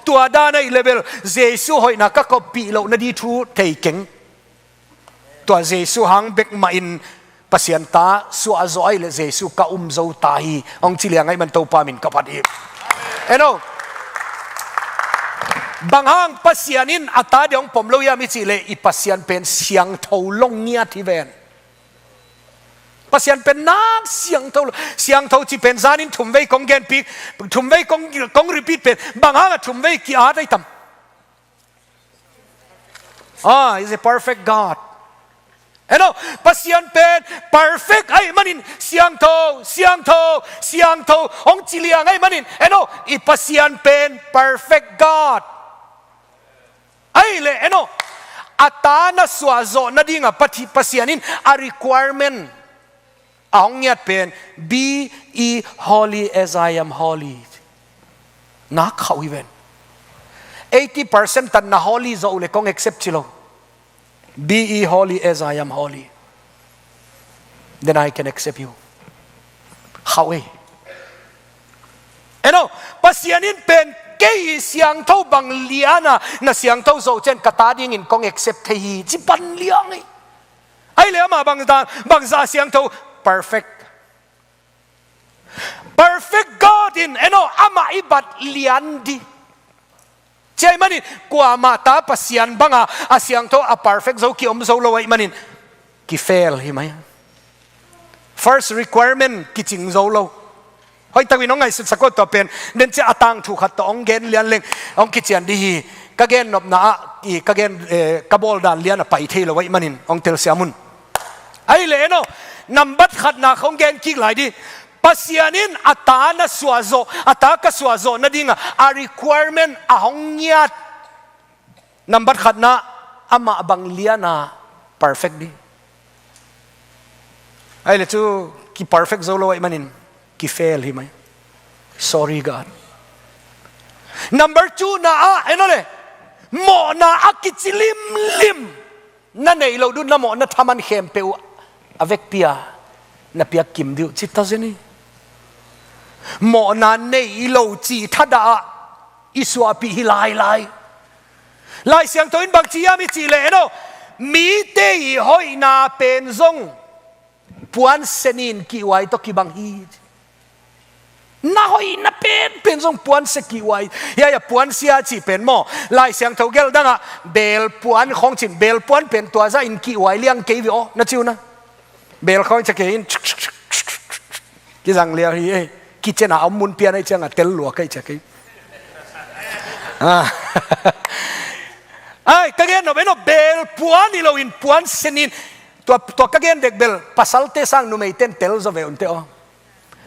ตัวด้านในเลเวลเยซูหอยนักกบปีเรานาดีทูเทยเก่งตัวเยซูหังเบกมาอินปัสยันตาสวะจอยเลเยซูกะโจตาฮีองจิเลงไงมันตัวปามินกับพัดอีเอ็นโอบางห้างปัสยันินอัตตาเดียงผมเรายามิจิเลอีปัสยันเป็นเสียงเท่าลงเงียที่เวนปัสยันเป็นนักเสียงเท่าที่เป็นซานินทุ่มไว้กองแกนปีทุ่มไว้กองรีพีทเป็นบางห้างทุ่มไว้กี่อาได้ทำis a perfect God เห็นไหมปัสยันเป็น perfect ไอ้มันนินเสียงเท่าองจิเลียงไอ้มันนินเห็นไหมอีปัสยันเป็น perfect God ไอ้เลยเห็นไหมอัตตาณสวะโจนาดิ่งอ่ะปัสยันิน a requirement ang yat pen be ye holy as I am holy nak khawiven 80% tan na holy zo ule kong accept chilo be ye holy as I am holy then I can accept you khawi eno pasyanin pen kay siang tho bang liana na siang tho zo chen katading in kong accept thei chi pan liang ai le ma bang za siang tho perfect God in ama ibat liandi chay manin kwa mata pasyan banga asyang to a perfect zo ki zo lo wai manin ki fail himay first requirement ki ching zo lo hoi tawi no ngai sakot to pen den che atang thu khat to ong gen lian leng ong ki chian di hi kagen nop na ki kagen kabol dan lian a pai the lo wai manin ong tel siamun ai le no number khat na khong gen ki lai di pasyanin ata na swazo ata ka swazo na dinga a requirement a hongyat number khat na ama bang liana perfect di ai le chu ki perfect zo lo ai manin ki fail hi mai sorry God number 2 na le mo na akichilim lim na nei lo du na mo na thaman khem peu avec pia na pia kim diu chita zeni mo na nei lo chi thada iswa pi hilai siang toin bang chi ami chi le no mi te hoi na pen zong puan senin ki wai to ki bang hi na hoi na pen zong puan se ki wai ya puan sia chi pen mo lai siang tho gel danga bel puan khong chin bel puan pen tua za in ki wai liang ke vi o na chiu na bel khoi cha ke in ki jang lia hi ki chena amun pian ai changa tel lua kai cha kai ai kagen no beno bel puan ni lo in puan senin to kagen dek bel pasalte sang nu mei ten tel zo ve unte o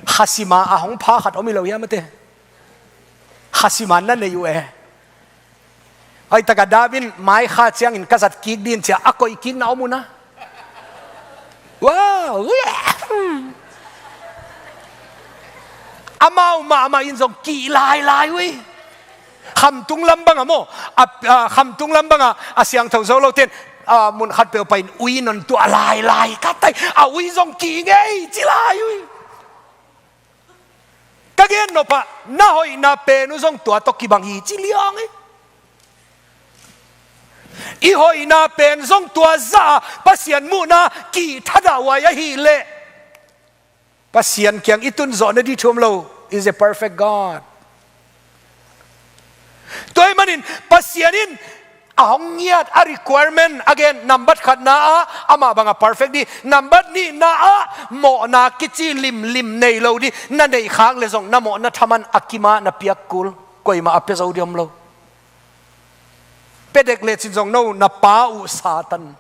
hasima a hong pha khat omi lo ya mate hasima na ne yu ai taka dabin mai kha chiang in kasat ki din cha akoi ki na omuna wow amau ma in zong ki lai wi kham tung lam bang amo kham tung lam bang a siang thau zo lo ten mun khat pe pain ui non tu lai ka tai a ui zong ki ngei chi lai wi kagen no pa na hoi na pe nu zong tua to ki bang hi chi liang i hoi na pen zong tua za pasien mu na ki thada wa ya hi le pasien kyang itun zo na di thum lo is a perfect God toy manin pasienin ahongiat a requirement again number khat na ama banga perfect di number ni na mo na kichi lim nei lo di na nei khang le zong na mo na thaman akima na piakul koima ape zo diam lo pedek le chin zong no na pa u satan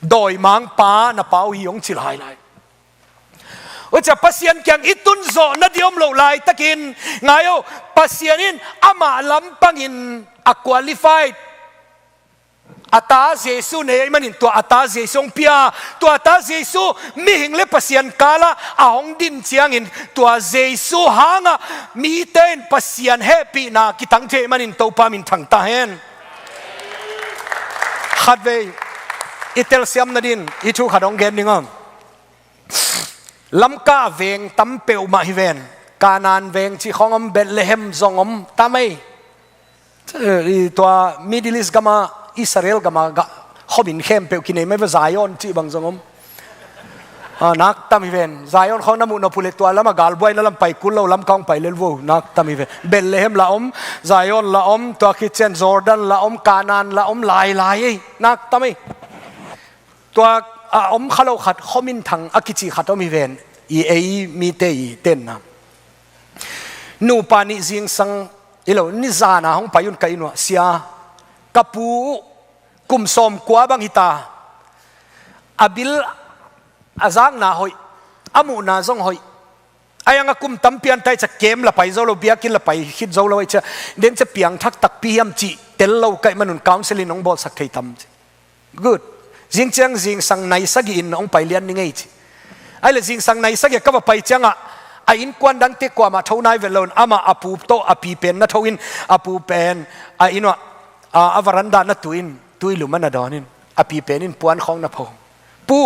doi mang pa na pa u yong chil hai lai ocha pasien kyang itun zo na diom lo lai takin ngayo pasienin ama lampangin a qualified ata jesu ne manin to ata jesu pia to ata jesu mi hingle pasien kala ahong din chiangin to jesu hanga mi ten pasien happy na kitang the manin to pa min thang ta hen khatve itel siam nadin itu khadong gen ningam ลำกาเวงตั้มเปียวมาฮิเวนกานานเวงที่ของอมเบลเลเฮมซองอมตามไม่ตัวมิดดิลิสกามาอิสราเอลกามาขบินเข้มเปียวกินไม่ว่าไซออนที่บางซองอมนักตามิเวนไซออนเขาน้ำมุนพูเลตัวแล้วมากาลบวยนั่นลำไปกุลเราลำกองไปเลวนักตามิเวนเบลเลเฮมละอมไซออนละอมตัวคิเชนจอร์แดนละอมกานานละอมลายนักตามิตัวอมเขาเราขัดข้อมินทังอากิจิขัดอมิเวนมีเตยเต้นนะนูปานิจิงสังอีโลนิจานะห้องไปยุนไกนัวเสียกับปูกุมสมกัวบังฮิตาอบิลอาจางนาหอยอามูนาจงหอยไอ้ยังกุมตั้มเปียนไตจะเกมละไปเจ้าเราเบียกินละไปคิดเจ้าเราไอ้เจ้าเดินจะเปียงทักตักปียมจีเตลเราไก่มันนุนคาวน์ซิลินองบอลสักทีทำ good จิงเจียงจิงสังในสักอินองไปเลียนนี่ไงจีไอ้เลยจิงสังในสักก็ว่าไปเจียงอ่ะไอ้อินควันดังเตกว่ามาเท่าไหนเวลาอามาอาปูโตอาปีเป็นนัทวินอาปูเป็นไอ้อินว่าอาวรันดานัทวินตุยลุมันนาดอนินอาปีเป็นอินปวนของนับพงปู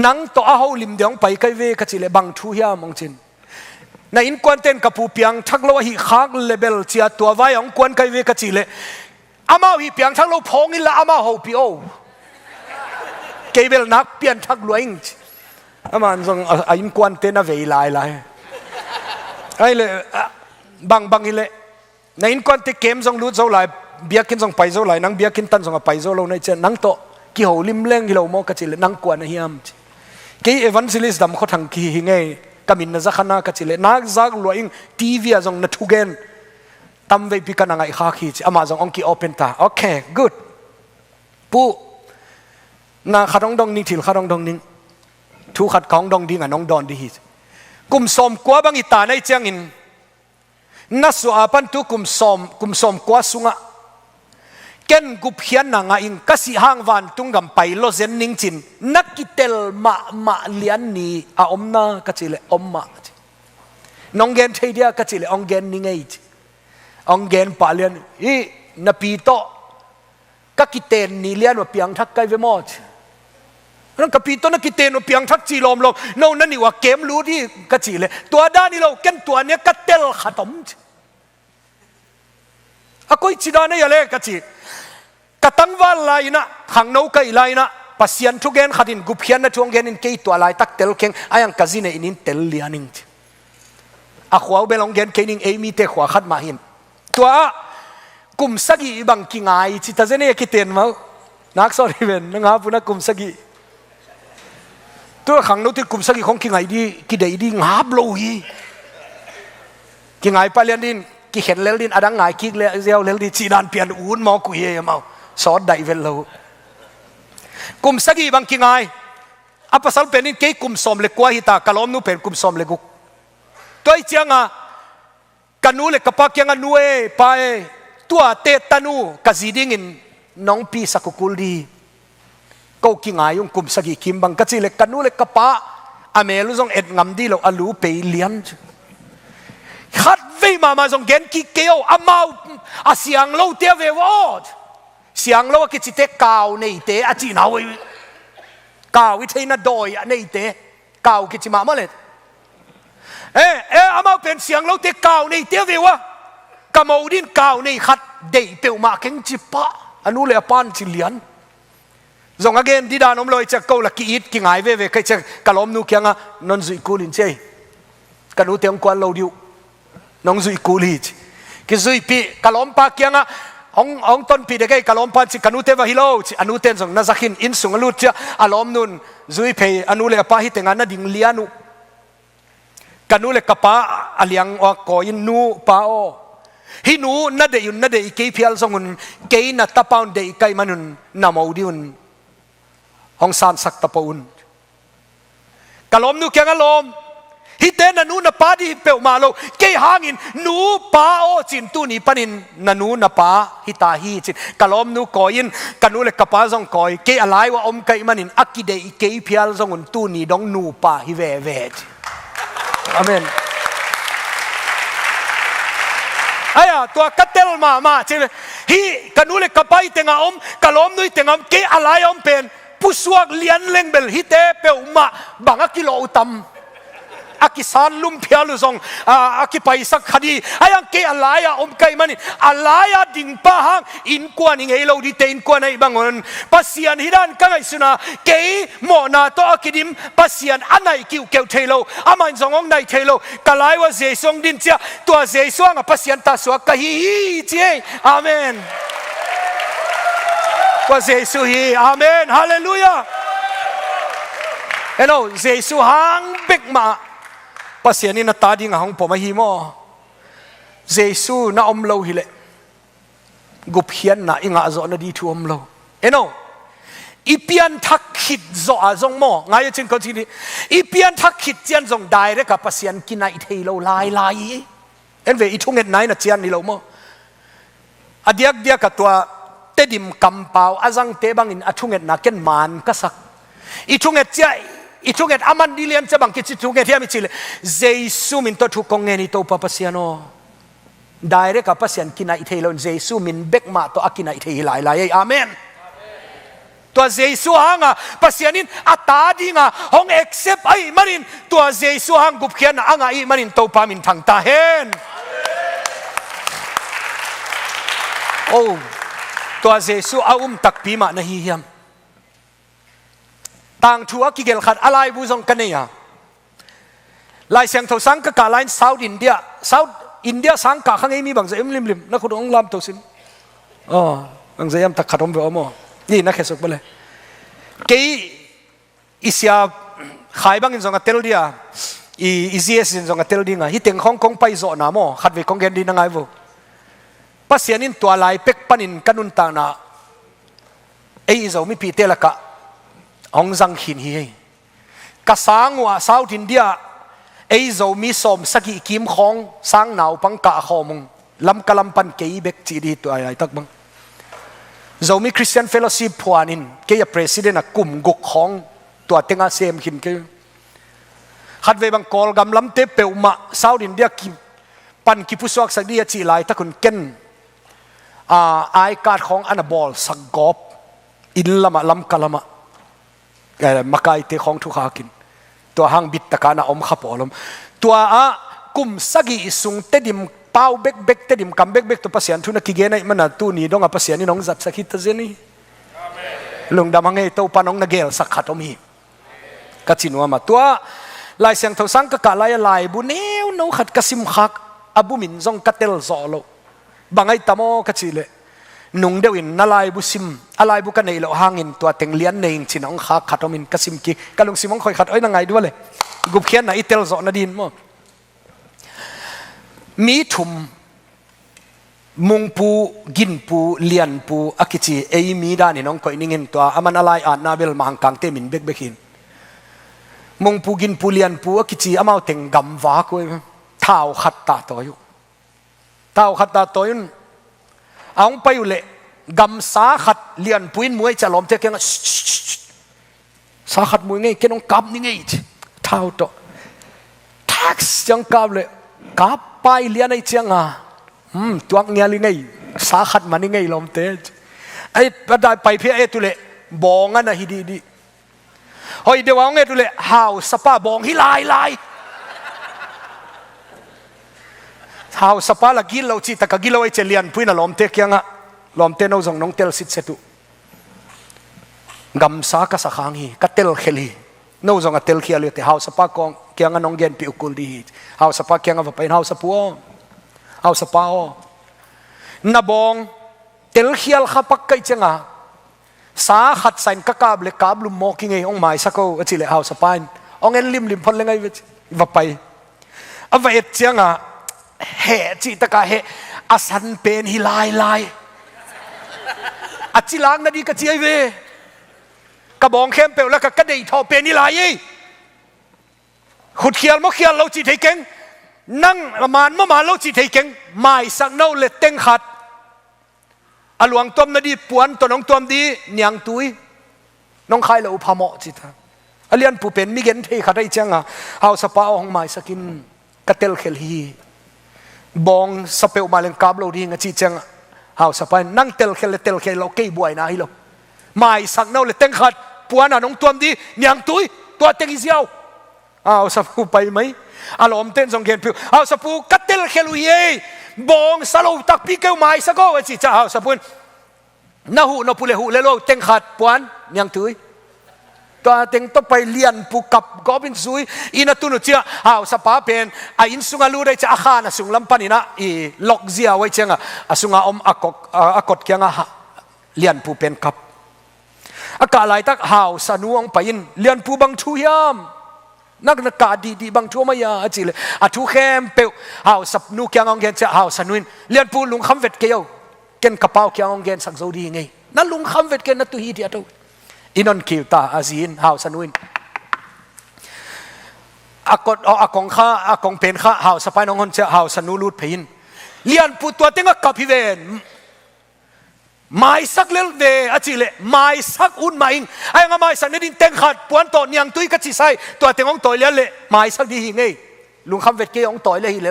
นังตัวอาหูลิมเดียงไปไกเวกจิเลบังทูยามองจินในอินควันเต้นกับปูเปียงทักโลหิขากเลเบลเจียตัวไว้ของควันไกเวกจิเลอามาหิเปียงทักโลพงอิละอามาหูปีโอเกเบลนักเปียนทักลวยอิงอามันส่งอินควันเต้นเวลายไอ้เลยบางอิเลในอินควันเต้เกมส่งรู้เจ้าไหลเบียกินส่งไปเจ้าไหลนังเบียกินตันส่งไปเจ้าเราในเจนังโตกี่หูลิมเล่งกี่เราโมกจิเลนังกวนเฮียมกี่เอวันซิลิสดำเขาทั้งกี่หิงไงกามินน่ะจะขนาดกจิเลนักจักลวยอิงทีวีส่งนัทุเกนตั้มเวพิกันนังไอ้ข้าขี้อามาส่งองกี้โอเพนตาโอเค good ปูน่าขัดดองนิ่งถิ่นขัดดองนิ่งทุกขัดของดองดิ่งอ่ะน้องดอนดีกุมสมกัวบางอิตาในเจียงอินนัสสุอาปันตุกุมสมกัวสุงะเก่นกุบเขียนนางอิงกสิหางวันตุงกำไปโลเซนนิงจินนักกิเตลมาเลียนนีอาอมนากจิเลอมมาน้องเกนเทียกจิเลองเกนนิงไอจิองเกนปาเลียนอีนปีโตกักิเตนนีเลียนว่าเปียงทักไกเวมอดนั่นกับปีโตนักกิเตนว่าเปียงทักจีลมโน่นนั่นนี่ว่าเกมรู้ที่กจิเลตัวด้านนี้เราเก่นตัวเนี้ยกัเตลขัดอมอะก็อิจฉาเนี่ยอะไรกจิกตังวันไลนะขังโนกไลนะปัสยันทุกเกนขัดินกุบเขียนนะทุกเกนอินเกยตัวไลตักเตลเข่งอายังกะซินอินินเตลเลียนิงอะขวาเบลองเกนเกนิงเอมีเตขวาขัดมาหินตัวกุมสกีบังกิงไอจิตาเจเนยกิเตนมานักสอรีเวนนังหาปุนักกุมสกีตัวขังโนที่กุมสกีของกิงไอดีกิเดดีงาบโลฮีกิงไอปาเลียนดินกิเห็นเลดินอดังไงกิเลเซลเลดิจีดานเปลี่ยนอูนมอกุยเอมาสอดได้เวลากุมสกีบางกิงไงอัปสัลเป็นนินเกยกุมสมเล็กกว่าฮิตากะลอมนูเป็นกุมสมเล็กกุตัวไอเจียงอ่ะกันนูเล็กกับปักยังนูเอไปตัวเตตันูกะจีดิ่งินน้องปีสักกุลดีก็กิงไงยุงกุมสกีคิมบังกะจีเล็กกันนูเล็กกับปะอเมรุซงเอ็ดงำดีเราอลูเปเลียนขัดเวมาส่งเกนกิเกียวอามาอาเสียงเราเทียเววอดเสียงเราคิดจิตเตกาวในเตอจีนเอากาววิธีน่าดอยในเตกาวคิดจิมาเมื่อไรอามาเป็นเสียงเราเตกาวในเตเววะกำเอาดินกาวในขัดเดย์เปียวมาเก่งจิปะอนุเลปันจิเลียนส่งเกนดีดานอมลอยจะเกาลักกีดกิงไอเวใครจะกะล้อมนูเกียงอ่ะนนจุยกูลินเจกันนูเตียงกวนเราดิวน้องซุยกูลีกิซุยปีกะล้อมปาเกียงอ่ะองต้นปีเด็กไอ้กะล้อมปาจิกันูเทวะฮิโลอนุเตนส่งนาซักินอินสุงลูจ้ะอารมณ์นุนซุยเพย์อนุเลปาฮิเตงานาดิ่งเลียนุกันูเลกปาอเลียงว่ากอยินนูปาโอฮินูนาเดยุนนาเดอีเกพิอัลส่งุนเกยนัตตาปาวเดอีไกมันุนนามาวดิอุนห้องซานสักตะปาอุนกะล้อมนูเกียงอารมณ์ฮิเตนันูนปาดีเปลมาโลเกยหางินนูปาโอจินตูนีปนินนันูนปาฮิตาฮีจินกะล้อมนูกอยินกันูเลกปาซองกอยเกยอะไรว่าอมไกมันินอักกิเดอีเกยพิอัลซองุนตูนีดองนูปาฮิเวเวจอาเมนไอ้ตัวกัตเตลมาใช่ไหมฮีกันูเลกปาฮิเตงาอมกะล้อมนูเตงามเกยอะไรอมเป็นผู้สวกเลียนเล่งเบลฮิเตเปลมาบังอักกิโลอุตัม อากิสานลุมเพียลุซงอากิไปสักคดีไอ้ยังเกอะไรอมไก่มันอะไรดิ่งป้าหังอินกวนยังไงเราดีเตอินกวนในบางคนปัสยานฮิดันกังไงสุนะเกยโมนาโตอากิดิมปัสยานอันไหนกิวเกวเทโลอามันซงองไหนเทโลกะไลว่าเจสงดินเจ้าตัวเจสวงปัสยานตาสวกะฮีเจ้อาเมนว่าเจสุฮีอาเมนฮาเลลูยาเอ็นโอเจสุหังเบกมาปัสยานี่นาตาดิ่งหางผมมาฮีโมเจสุน่าอมโลฮิเลกุบเขียนน่ะอิงอาโซนาดีทูอมโลเอ็นโออีเปียนทักขิดโซอาซงโมไงจึงก็ทีนี้อีเปียนทักขิดเจียนซงได้เรกับปัสยานกินไอเทโลลายเอ็นเวอีทุ่งเงินไหนน่ะเจียนนี่โลโมอเดียกกับตัวเตดิมกำเปาอาจังเตบังอินอทุ่งเงินนักเก็นมันก็สักอีทุ่งเงินเจ้าอีทุ่งเงินอามันดิเลียนจะบังกิจทุ่งเงินที่อามิจิเลเจสุมินตัวทุกกงเงินอีตัวปะปัสยานโอได้เรกับปัสยานกินไอเทโลเจสุมินเบกมาตัวอากินไอเทหลายอาเมนตัวเจสุฮังอ่ะปัสยานินอัตตาดิงอ่ะห้องเอ็กเซปไอมันอินตัวเจสุฮังกุบเขียนอ่ะไอมันอินตัวปามินทางตาเห็นโอ้ตัวเจสุอาตักปีมานะฮิยมต่างทัวกิเกลขัดอะไรบุษงกันเนี่ยลายเสียงทสังกะกาลายเซาท์อินเดียสังกะข้างไอ้มีบางเสียงลิมนักขุดองลำตัวสิมบางเสียงตักขัดอมไปอมนี่นักเขสุกไปเลยเกยอิสยาขายบางอินทรงเตลเดียอีเซียสินทรงเตลดิ้งอ่ะฮิตเต็งฮ่องกงไปโซนาโมขัดเวกงเกนดีนังไงบุปัสยานินตัวลายเป็กปันินกันุนตานาไอ้เจ้ามีปีเตลกะองจังหินฮีกะสางว่าเซาท์อินเดียไอ้เจ้ามีสมสกิกิมของสางหนาวปังกะขอมงลำกะลำปันเกยเบกจีดีตัวอะไรตักบังZomi Christian Fellowship พวานินเกี่ย President กลุ่มกุกของตัวเต็งอาเซียมขินเกี่ยขัดเวบังกอลกำลำเตเปวมาซาอุดินเดียกิปันกิพุสวกสักดีจีไลตะคุณเก่นไอการของอันบอลสักกอบอินละมาลำกะละมาไกเตของทุกขากินตัวหางบิดตะการอมขับอลมตัวกลุ่มสกีสุงเตดิมเป้าเบกเตดิมกำเบกตัวปัสยานทุนกิเกนไอมันน่ะตู้นี้ดงปัสยานนี่น้องจับสักฮิตเจนี่ลุงดำหังไงตัวปานองนักเกลสักขัดอมีกัจจินวามาตัวลายเสียงทสังกะกะลายบุเนวโนขัดกสิมขักอบุมินซงกัตเตลซอโลบางไอตามอกัจจิเลนุ่งเดวินนาลายบุซิมอะไรบุกันในโลหางินตัวเต็งเลี้ยนในจินองขักขัดอมินกสิมกีกะลุงซิมองคอยขัดไอ้นังไงด้วยเลยกุบเขียนไหนเตลซอนาดินมั้งมีถุมมุงปูกินปูเลียนปูอากิจิเอมีด้านนี่น้องคอยนิ่งเงินตัวอามันอะไรนาเบลมังกังเตมินเบกหินมุงปูกินปูเลียนปูอากิจิอามาเต็งกำวากุยเท้าขัดตาตัวอยู่เท้าขัดตาตัวอยู่เอาไปอยู่เลยกำสาขัดเลียนปูอินมวยจะล้อมเทเกงสาขัดมวยไงเกน้องกำนี่ไงเท้าตัวแท็กซ์ยังกำเลยกับไปเลียนไอเจียงตัวเงี้ยลิไงสาขัดมันไงลมเตจไอ้ประดาไปเพี้ยไอ้ตุเล่บองอันน่ะฮิดีเฮ้ยเดี๋ยวเอาไงตุเล่หาวสปาบองฮิลายหาวสปาละกินเราจีตะกะกินเราไอเจเลียนพูดน่ะลมเตกยังอ่ะลมเตนเอาส่งน้องเตลสิทธิ์เสตุกำสากะสักขังฮีกะเตลเคลีโน้ตส่งกะเตลเคียเลยแต่หาวสปากองเกี่ยงน้องเย็นปิอุกุลดีหาวสปาเกี่ยงว่าไปหาวสปัวหาวสปานาบองเตลเคียลขับปักไกจังอ่ะสาขัดใส่กะกาบเลยกาบลุมโมกิงไงองไม้สักก็จิเลยหาวสปานองเงินลิมพลเลยไงว่าไปเอาไปจังอ่ะเหจิตะกะเหอาสันเป็นฮิลายอาจิลางนาดีกะจีไอเวกระบองเข้มเปลวแล้วก็กระเดยทอเป็นฮิลายขุดเขียลมะเขียลเราจีไทยเก่งนั่งประมาณมาเราจีไทยเก่งไม่สักเน่าเล็ดเต็งขัดอหลวงตัวนาดีปวนตัวน้องตัวดีเนียงตุยน้องใครเราพามอจิตาอเลียนผู้เป็นมิเกนเทขัดได้จังอ่ะเอาสปาของไม่สักินกระเตลเคลฮีบองสเปลมาเลงกาบเราดีงจีจังเอาสปานั่งเตลเคลเราเกยบวยนะฮิโลไม่สักเน่าเล็ดเต็งขัดปวนน้องตัวดีเนียงตุยตัวเต็งอิเซียว เอาสับไปไหมอารมณ์เต้นทรงเขียนผิวเอาสับกัดเตลเขลุยบองสโลตักปีเกลไม้สักก็ว่าจิจะเอาสับนาหูนปุเลหูเลโลเต็งขัดปวนยังถือตัวเต็งต้องไปเลียนปุกับกบินซุยอินาตุนุเจียเอาสปาเป็นอินสุงาลูได้จะอาคานะสุงลำปันินะอีล็อกเจียไว้เชียงสุงาอากดเกียงเลียนปุเป็นกับอากาศไหลตักหาวสนุงไปอินเลียนปุบังทุยามนักกาดีบางชั่วไม่ยาจีเลยทุเข้มเปลหาวสับนูเกียงองเกนจะหาวสนุนเลียนปูลุงคำเวทเกียวเกนกระเป๋าเกียงองเกนสักโซดีไงนั่นลุงคำเวทเกนนัตุฮีเดียตัวอินนคิวตาอาซีนหาวสนุนอากดอากงข้าอากงเป็นข้าหาวสไปน้องคนจะหาวสนุลูดเพยินเลียนปูตัวเต็งกับพิเวนไม่สักเล่เวอจิเลไม่สักอุ่นไม่อิงไอ้งาไม่สักนี่ดินเต็งขัดปวนโตเนียงตุยกัจจิไซตัวเต็งองต่อยเลี้ยเละไม่สักดีหิงไงลุงคำเวทเกยองต่อยเลยหิเล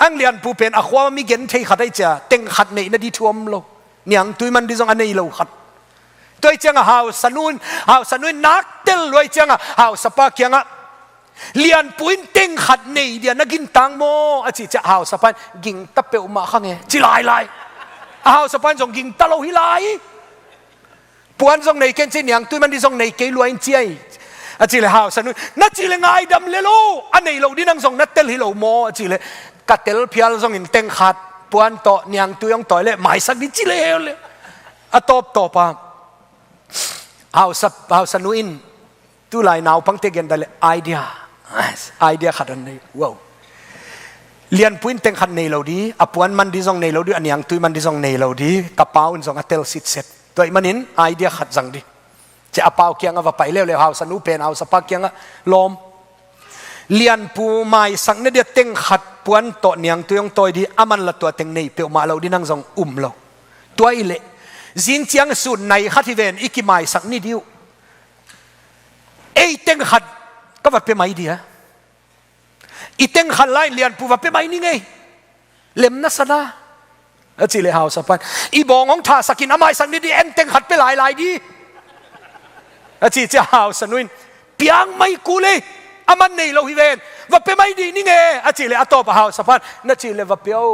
อังเลียนผู้เป็นอความีเกณฑ์เทขัดได้จ้ะเต็งขัดในนาดีท่วมโลเนียงตุยมันดิจงอันนี้โลขัดตัวเจ้าหาวสนุนนักเตลรวยเจ้าหาวสปาเกียงเลียนปุยเต็งขัดในเดียนักกินตังโมอจิจะหาวสปานกิงตะเปวมาข้างไงจิลายเอาสปันส่งกิงตะโลหิไลปวนส่งในเกณฑ์เชียงตุยมันที่ส่งในเกลวยเจียอาจีเลยหาวสนุนนัดจีเลยง่ายดำเลยลูอันนี้เราดินังส่งนัดเตลฮิโลโมอาจีเลยกัดเตลพิอาลส่งอินเต็งขัดปวนโตเนียงตุยองต่อยเลยหมายสักดิจีเลยอะตบปะเอาสนุนตุลายนาวพังเตกันได้เลยไอเดียขัดอันนี้ว้าวเลียนปุ่นเต็งขัดในเราดีอปวนมันดีซองในเราดีอันยังตุยมันดีซองในเราดีกระเป๋าอินซองอัตเตลสิทธิ์เสร็จตัวมันนินไอเดียขัดจังดีจะอเป๋าเกียงว่าไปเร็วๆเอาสนุเป็นเอาสปาเกียงลมเลียนปูไม่สังเนี่ยเดียเต็งขัดปวนโตเนียงตัวยองตัวดีอามันละตัวเต็งในเปียวมาเราดีนั่งซองเราตัวอิเละจินเจียงสุดในขัดที่เวนอีกไม่สังนี่ดิวเอเต็งขัดก็ว่าเป็นไม่ดีอะอีเต็งขันไล่เลียนปูว่าเป็นไงนี่ไงเล็มนัสนาจีเลหาวสปันอีบองของท่าสกินอามายสันนี่ดีเอ็นเต็งขัดไปหลายดีจีจะหาวสนุนเปียงไม่กูเลยอามันนี่เราฮิเวนว่าเป็นไงดีนี่ไงจีเลอตบหาวสปันนั่นจีเลว่าเปียว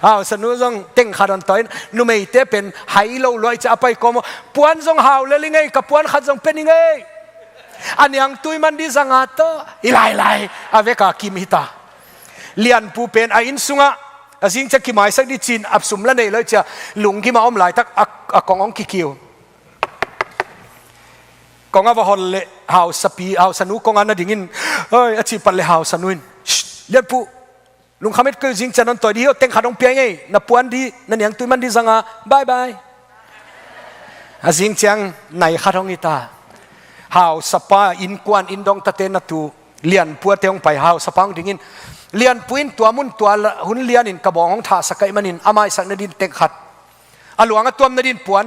หาวสนุนจงเต็งขัดอันต่อยนุ่มเอเตเป็นไฮโลลอยจะไปกมปวนจงหาวเลยลิงไงกับปวนขัดจงเป็นยังไงอันยังตุยมันดีสังหารอิไลอเวกาคิมิตาเลียนปูเป็นอินสุงะสิ่งจะคิดหมายสักดิจินอับสุมละเนี่ยเลยจะลุงคิมาอมหลายทักกองคิคิวกองอวหอนเละหาวสปีหาวสนุกองอันนั้นดิ่งินเฮ้ยอาชีพปันเละหาวสนุนเลียนปูลุงขมิดก็สิ่งจะนั้นตัวเดียวเต็งขาดองเปียงไงนับปวนดีนั่นยังตุยมันดีสังหารบายสิ่งจังในขาดองอิตาหาวสปาอินกวนอินดองตะเตนตูเลียนปัวเตงไปหาวสปังดิ่งินเลียนปุยนตัวมุนตัวหุ่นเลียนินกระบอกของท่าสกายมันินอามายสักนดินเต็งขัดอหลวงตัวนดินปวน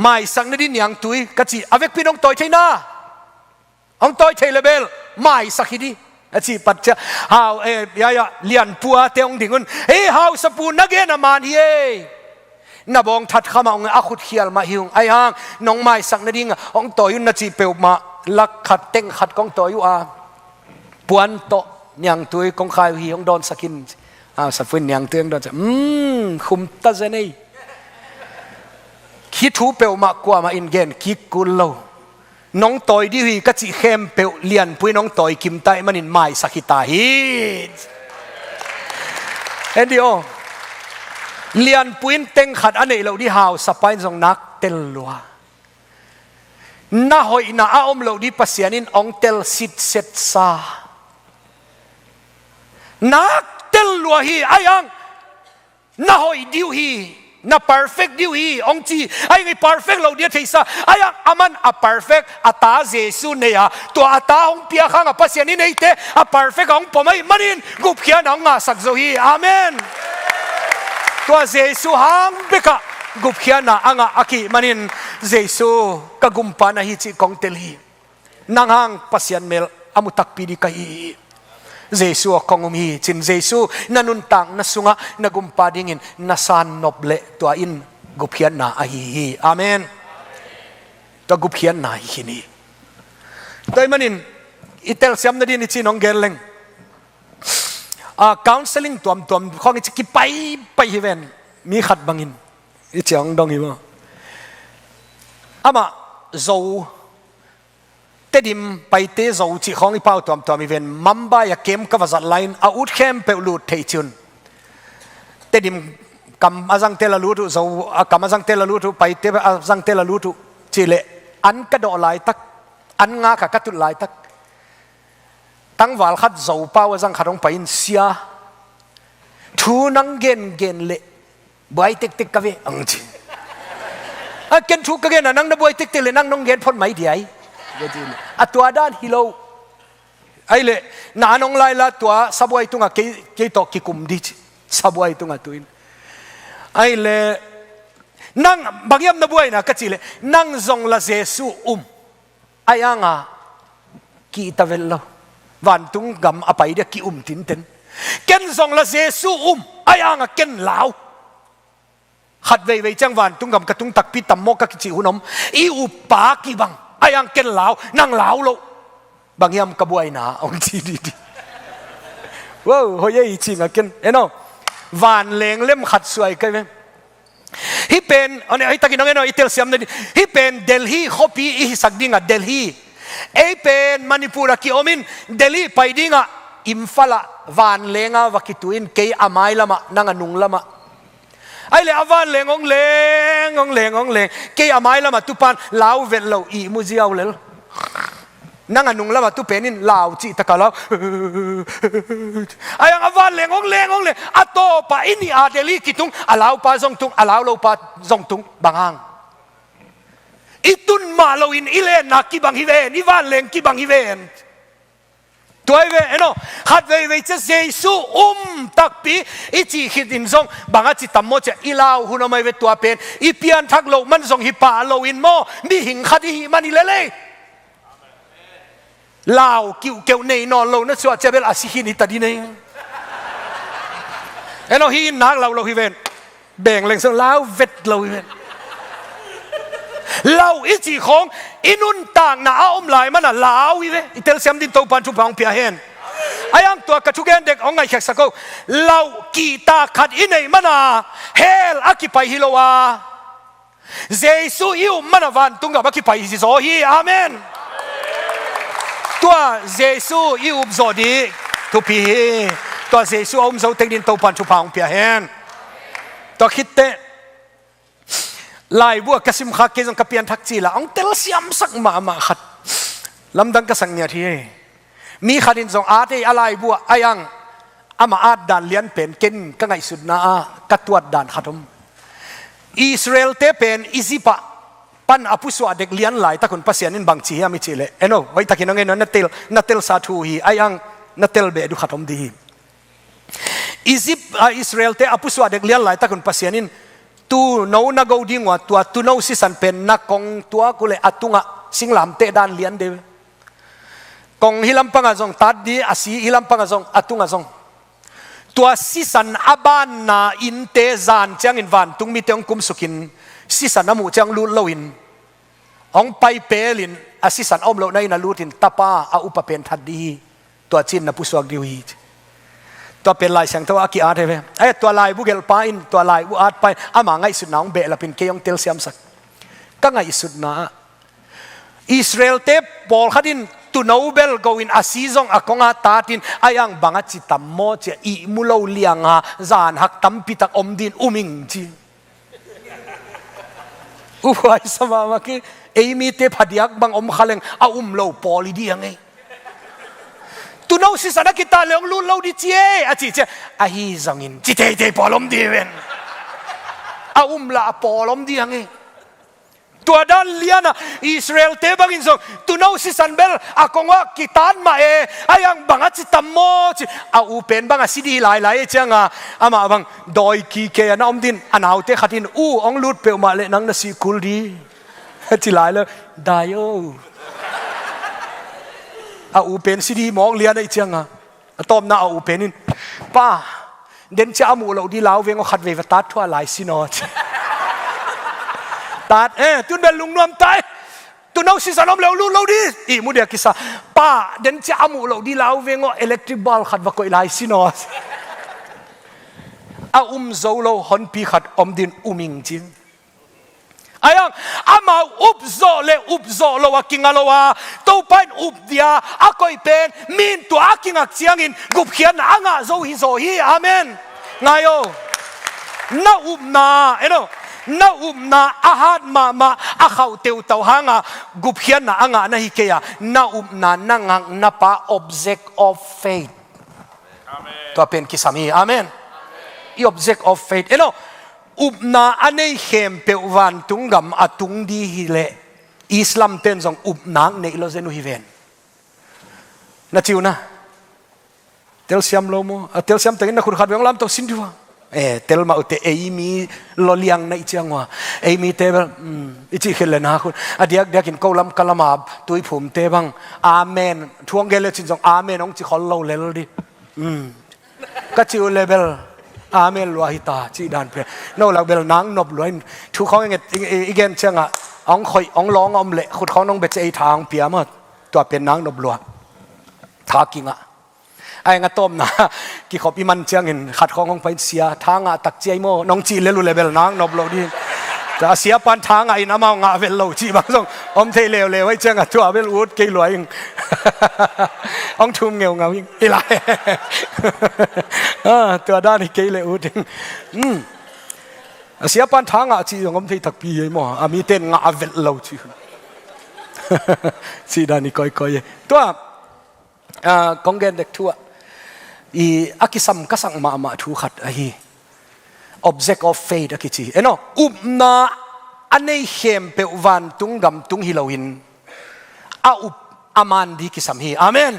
ไม่สักนดินยังตุยกะจีอเวกพี่น้องต่อยใช่หน้าองต่อยใช่เลเบลไม่สักฮิดีอาชีปัจจะหาวเลียนปัวเตงดิ่งุนหาวสปูนักเกนามานเฮนับองทัดข้ามาองอาขุดเขียลมาหิวไอ้ห่างน้องไม้สักนดิ่งองต่อยุนนาจีเปียวมาลักขัดเต็งขัดกองต่อยุอาปวนโตยังตัวกองขายหิวองโดนสกินสับฟินยังตัวยังโดนจะคุมตาเจนี่คิดทูเปียวมากกว่ามาอินเกนคิดกุลโลน้องต่อยดิวีก็จีเข้มเปียวเลียนปุยน้องต่อยกิมไตมันอินไม้สักิตาฮิตเอ็นดีโอเลียนปุยนเต็งขัดอันนี้เราที่หาวสไปน์ทรงนักเตลลัวน่าหอยน่าอมเราที่ปัสยานินองเตลสิทเซตซานักเตลลัวฮีไอ้ยังน่าหอยดิวฮีน่า perfect ดิวฮีองจีไอ้ไง perfect เราเดียที่ซาไอ้ยังอามันอ่ะ perfect อ่ะตาเจสุเนี่ยตัวอ่ะตาองเปียข้างอ่ะปัสยานินไอ้เตะอ่ะ perfect ของผมไอ้มันนินกุบเขียนองอ่ะสักโซฮีอาเมนตัวเจสุหังเบกะกุบเขียนนะอ่างอากิมันินเจสุกะกุมปานะฮิจิกองเตลีนางหังปัสยันเมลอามุตักปีดิกายเจสุกองมีจินเจสุนันุนตังนัสุงะนักุมปาดิ่งินนัสานนบเลตัวอินกุบเขียนนะอาฮีอาเมนตัวกุบเขียนนะฮินี โดยมันอินอิตาลีนั่นนี่จีนองเกลเลงcounseling ตัวข้องอิจกิไปฮิเวนมีขัดบังอินอิจองดองฮิวอามาโจเตดิมไปเตโจจีของอีเป้าตัวมีเวนมัมบายาเกมกับวัดไลน์อาอุดเข้มเปลูดเทจุนเตดิมกำอาจังเตลลูตุโจกำอาจังเตลลูตุไปเตอาจังเตลลูตุจีเลอันกระโดดไหลตักอันงากระตุไหลตักตั้งวาลขัดโจเป้าอาจังขัดองไปอินเสียทูนังเกนเละบวยติ๊กกะเวอังจีเกนทูกะเกนนังนะบวยติ๊กเลยนังน้องเกนพ้นไม่ดีไอ้ตัวด้านฮิโลไอ้เละนานองไลละตัวสบวยตุงะเกยตอกกิคุมดิสบวยตุงะตุอินไอ้เละนังบางยามนะบวยนะกะจีเละนังซงละเยซูไอ้ยังอ่ะกีตาเวลโลวันตุงกำอภัยเดียกีตินเต็นเกนซงละเยซูไอ้ยังอ่ะเกนลาวขัดเวจังวันตุงกำกระตุงตักพิตัมโมกะกิจิหุนมอีอุปากีบังไอ้ยังเกนลาวนั่งลาวโลบางยามกระบวยนาองจีดีว้าวเฮ้ยจริงอ่ะเกนเอ็นวานเลงเล่มขัดสวยกันไหมฮิเป็นอันนี้ไอ้ตะกี้น้องเอ็นอิตาลีนั่นฮิเป็นเดลฮีฮอปีอีสักดิ่งอ่ะเดลฮีไอ้เป็นมณิปุระกิโอมินเดลีไปดิ่งอ่ะอิมฟัลละวานเลงอ่ะวักิตุอินเกยอาไมละมะนั่งนุงละมะไอ้เล่อวานเลงองเลงเกยอาไมละมะตุปันลาวเวลลาวอีมุจิเอาเลลนั่งนุงละมะตุเป็นนินลาวจีตะกะลาวไอ้ยังอวานเลงองเลงอัตโตปะอินี่อาเดลีกิตุงอาลาวปะซงตุงอาลาวโลปะซงตุงบางฮังอิตุนมาโลอินอิเลนนักกิบังฮิเวนอีวานเลงกิบังฮิเวนตัวเวเนาะขัดเวจะเยซูตักปีอิจิฮิดินซงบางอาจิตามโมจะอีลาวหุนไม่เวตัวเป็นอีเปียนทักโลมันซงฮิปาโลอินโมมีหิงขัดฮิมันอิเลเลลาวกิวเกวเนยนอนโลนั่นส่วนเจเบลอาศิหินิตาดีเนยเนาะฮินักเราฮิเวนแบ่งแหล่งซงลาวเวทเราฮิเวนเราอิจิของอินุนต่างน่าอมลายมันน่ะลาวอีเวอิเตลเซียมดินโตปันทุบางเปียเฮนไอ้ยังตัวกระชุกเอนเด็กองไงแขกสักเรากีตาขัดอินเนมันน่ะเฮลอากิไปฮิโลวาเยซูอิวมันน่ะวันตุงกับอากิไปฮิโซฮีอาเมนตัวเยซูอิวโซดีทุพีตัวเยซูอมโซเต็งดินโตปันทุบางเปียเฮนตัวคิดเตลายบัวกระซิมขักเกจงกระเปียนทักจีละองเตลเซียมสักมาขัดลำดังกระสังเนี่ยที่มีขัดินทรงอาเตยอะไรบัวอายังอามาอาดด่านเลียนเป็นเก่งก็ไงสุดนะกัตวัดด่านขัดมอิสราเอลเตเป็นอิซิปะปันอภิสวาเด็กเลียนหลายตะคนภาษานินบางจีฮามิจิเลเอ็นโอไว้ตะกินงเงินนัตเตลซาทูฮีอายังนัตเตลเบดูขัดมดีอิสราเอลเตอภิสวาเด็กเลียนหลายตะคนภาษานินtu nấu na gấu đi ngoa tua tu nấu si san pen na kong tua kule atunga singlam te dan lian de kong hilam panga zong tad di asi hilam panga zong atunga zong tua si san aban na in te zan chang in van tung mi te ong kum sukin si san amu chang lu loin ong pai pelin asi san om lo nai na lutin tapa a upa pen thad di tua chin na puswag diwiตัวเป็นลายเสียงตัวอากิอาร์เไอ้ตัวลายบุเกลปาอินตัวลายอุอาร์ไปอามาไงสุดน้องเบลเป็นเกยองเตลเซียมสักก็ไงสุดนะอิสราเอลเตปบอลขัดินตุนเอาเบลกวินอาซีซงอากงอาตาตินอายังบังจิตตัมโมเจอีมุโลเลียงอาจานหักตัมปิตักอมดินอุมิงจีอุบไว้สมามาคีเอมีเตพดิยักบังอมขเลงอาโลปอลิดียังไงtu nấu si sana kita leong lu lau di cie aci cie ahi zangin cite polom di wen la polom di ange tua dan liana Israel te bangin song tu nấu si san bel akonga kitan ma ayang bangat si tammo pen banga sidi lai changa ama bang doi ki ke na omdin anau te khatin ong lut pe ma le nang na si kul di chi lai le dayoอาเป็นสิดีมองเลียนไอ้เจียงตอมน่าอาเป็นนินป้าเดินจะอามูเราดีลาวเวงขัดเวฟตัดทั่วหลายสินอดตัดจุนเป็นลุงนวมตาย tu nau si sanom lo lu lo di I mu dia kisah pa den cha amu lo di lau vengo electric ball khat va ko ilai sinos a zo lo hon pi khat din uming jing ayang ama upzo lo wa kingalo wa to pan dia akoi pen min tu akingak chiangin Gupkhiatna anga zo hi amen ngayo na na ahad ma akhau teu tau hanga Gupkhiatna anga na hi keya na nangang na pa object of faith amen to pen kisami amen I object of faith upna anei hem pe Vantung Gam atung di hile Islam ten zong upnang nei lo zenu hiven na chiu na tel siam lo mo tel siam tengin na khur khat weng lam to sin diwa tel ma ute mi lo liang na ichangwa mi te ichi khele na khur adiak diakin kolam kalamab tui phum te bang amen thuang gele chin zong amen ong chi khol lo lel di ka chiu level amen lo hi ta chi dan pe no la bel nang nop lo thu khong nge igen changa ong khoi ong long om le khut khong nong be chei thang pia ma to pen nang nop lo tha kinga ai nga tom na ki khopi man chang in khat khong ong pai sia thanga tak chei mo nong chi le lu level nang nop lo di ta sia pan thanga in ama nga vel lo chi bang song om thei lew le wai changa to vel ut ke lo ing ông thum nghèo ngào đi lạiตัวด้านนี้เกลี่ยอุดเสียปันทางอ่ะจีของผมที่ตักปีมั้งมีเต้นงาเวลเราจีสีด้านนี้ก้อยตัวกองเกนเด็กทั่วอีอากิสัมก็สั่งมาถูขัดไอ้ object of faith อากิจีเนาะนาอันนี้เข้มเปวันตุงกำตุงฮิโลวินอามันดีกิสัมฮีอาเมน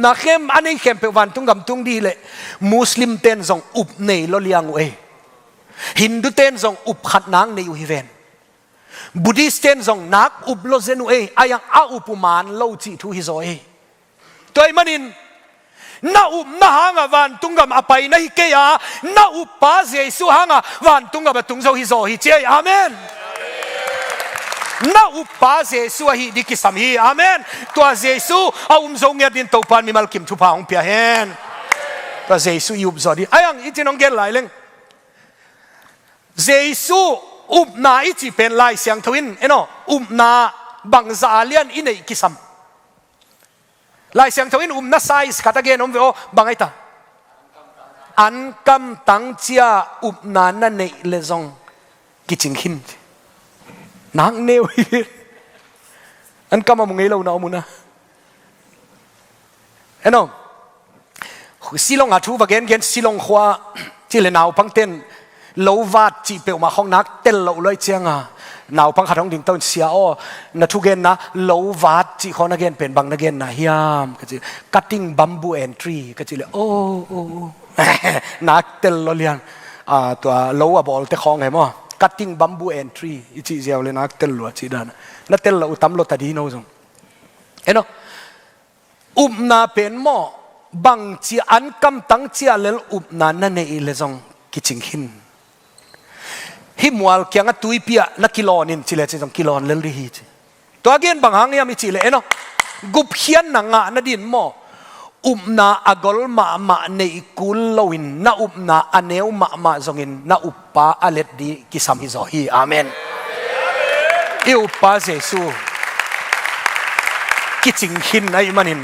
นาเข้มอันนี้เข้มเปวันตุงกำตุงดีเลยมุสลิมเต้นส่งเนยลเลียงเอฮินดูเต้นส่งขัดนางในยูฮิเวนบุดิสเต้นส่งนักโลเซนูเออายังปุมานโลจิทูฮิโซเอตัวมันนินนาหางวันตุงกำอภัยนะฮิเกียนาปาเจสุหางวันตุงกำตุงโซฮิโซฮิเจอาเมนนาปาเจสุฮิดิกิสัมฮีอาเมนตัวเจสุซงเงียดินตัวพันมีมัลคิมทุพางเปียเฮนตัวเจสุยุบจอดีอายังอิจินองเกลไหลเลงเจสุนาอิจิเป็นลายเสียงทวินนาบังซาเลียนอินเอกิสัมลายเสียงทวินนาไซส์ขัดเกนเวโอบังไอตาอันกำตังเจียนานั่นเนเลซองกิจิงหินนางเนวอันกำมามุงเอลเอาหนามุนะสิลงอาทูบะเกนสิลงขวาที่เลนาวพังเต้นโลวาดจีเปียวมาห้องนักเต้นโลเลยเจียงนาวพังขัดห้องดิ่งต้นเสียอ้อนาทุเกนนะโลวาดจีเขานักเกนเป็นบางนักเกนนะฮิยามก็จี cutting bamboo and tree ก็จีเลยโอ้นักเต้นโลเลียนตัวโลว่าบอลเตะคองไงมั้ง cutting bamboo and tree อีจีเจียวเลยนักเต้นโลจีด้านนักเต้นโลตั้มโลตัดดีโน่จงนาเป็นหม้อบางจีอันกำตั้งเจียเลนานั่นเองเลยจงกิจิงหินฮิมวัลเกียงตุยเปียนักกิโลนินจิเลจิจงกิโลนเลลีฮีจิตัวเกนบางหางเนี่ยมีจิเลกุบเขียนหนังนาดินหม้อนาอักลมาในกุลลวินนานาอันเนวมาจงินนาปาอเลดดีกิสามิโซฮีอาเมนอิอุปาเจซูกิจิงหินไอมันิน